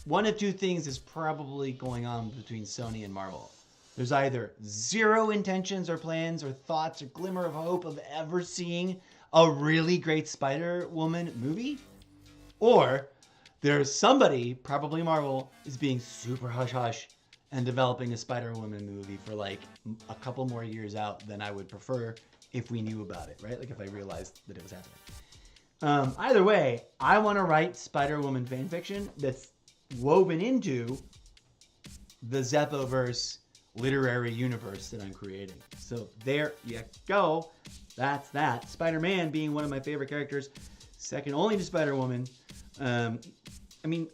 one of two things is probably going on between Sony and Marvel. There's either zero intentions or plans or thoughts or glimmer of hope of ever seeing a really great Spider-Woman movie, or there's somebody, probably Marvel, is being super hush-hush and developing a Spider-Woman movie for a couple more years out than I would prefer if we knew about it, right? Like if I realized that it was happening. Either way, I want to write Spider-Woman fanfiction that's woven into the Zeppoverse literary universe that I'm creating. So there you go. That's that. Spider-Man being one of my favorite characters, second only to Spider-Woman. And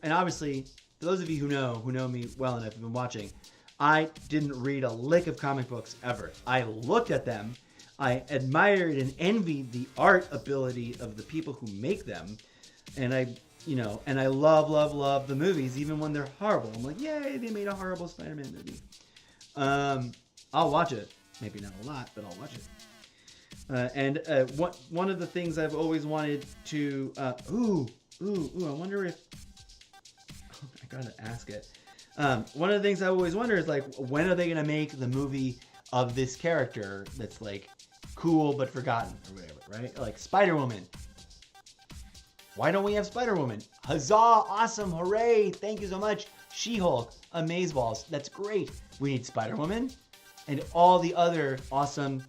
obviously, for those of you who know me well enough, have been watching, I didn't read a lick of comic books ever. I looked at them. I admired and envied the art ability of the people who make them. And I love the movies, even when they're horrible. I'm like, yay, they made a horrible Spider-Man movie. I'll watch it. Maybe not a lot, but I'll watch it. One of the things I've always wanted to... I wonder if... I gotta ask it. One of the things I always wonder is, when are they gonna make the movie of this character that's, cool but forgotten or whatever, right? Like Spider-Woman. Why don't we have Spider-Woman? Huzzah! Awesome! Hooray! Thank you so much. She-Hulk. Amazeballs. That's great. We need Spider-Woman and all the other awesome,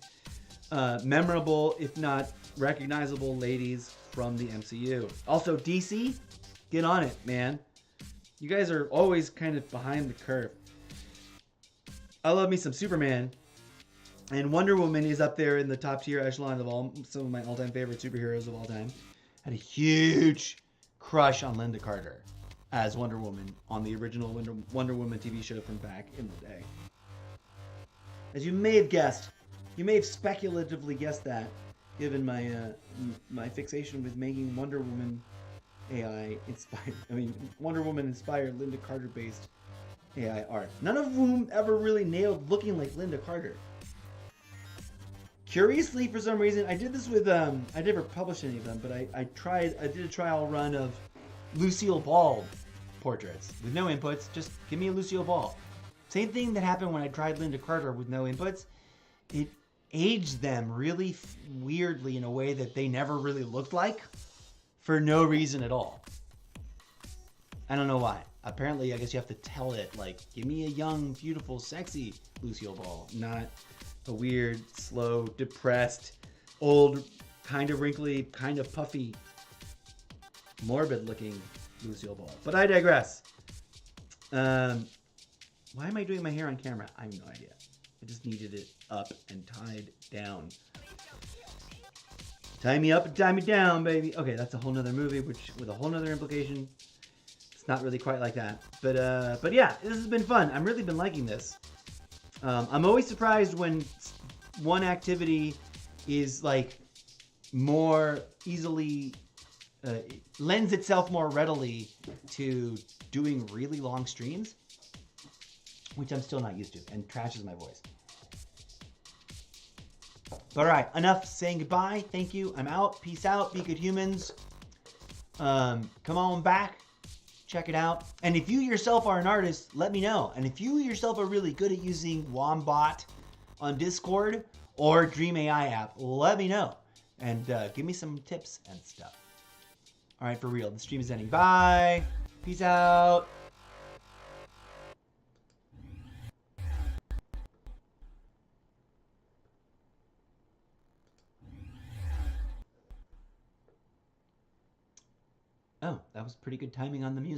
memorable, if not recognizable ladies from the MCU. Also, DC, get on it, man. You guys are always kind of behind the curve. I love me some Superman. And Wonder Woman is up there in the top tier echelon of some of my all-time favorite superheroes of all time. Had a huge crush on Linda Carter as Wonder Woman on the original Wonder Woman TV show from back in the day. As you may have guessed, you may have speculatively guessed that, given my my fixation with making Wonder Woman Wonder Woman inspired Linda Carter based AI art. None of whom ever really nailed looking like Linda Carter. Curiously, for some reason, I did this with, I never published any of them, but I did a trial run of Lucille Ball portraits with no inputs. Just give me a Lucille Ball. Same thing that happened when I tried Linda Carter with no inputs. It aged them really weirdly in a way that they never really looked like for no reason at all. I don't know why. Apparently, I guess you have to tell it, give me a young, beautiful, sexy Lucille Ball, not a weird, slow, depressed, old, kind of wrinkly, kind of puffy, morbid-looking Lucille Ball. But I digress. Why am I doing my hair on camera? I have no idea. I just needed it up and tied down. Tie me up and tie me down, baby. Okay, that's a whole nother movie, with a whole nother implication. It's not really quite like that. But yeah, this has been fun. I've really been liking this. I'm always surprised when one activity is more easily lends itself more readily to doing really long streams, which I'm still not used to, and trashes my voice. But all right, enough saying goodbye. Thank you. I'm out. Peace out. Be good humans. Come on back. Check it out. And if you yourself are an artist, let me know. And if you yourself are really good at using Wombat on Discord or Dream AI app, let me know. And give me some tips and stuff. All right, for real. The stream is ending. Bye. Peace out. Oh, that was pretty good timing on the music.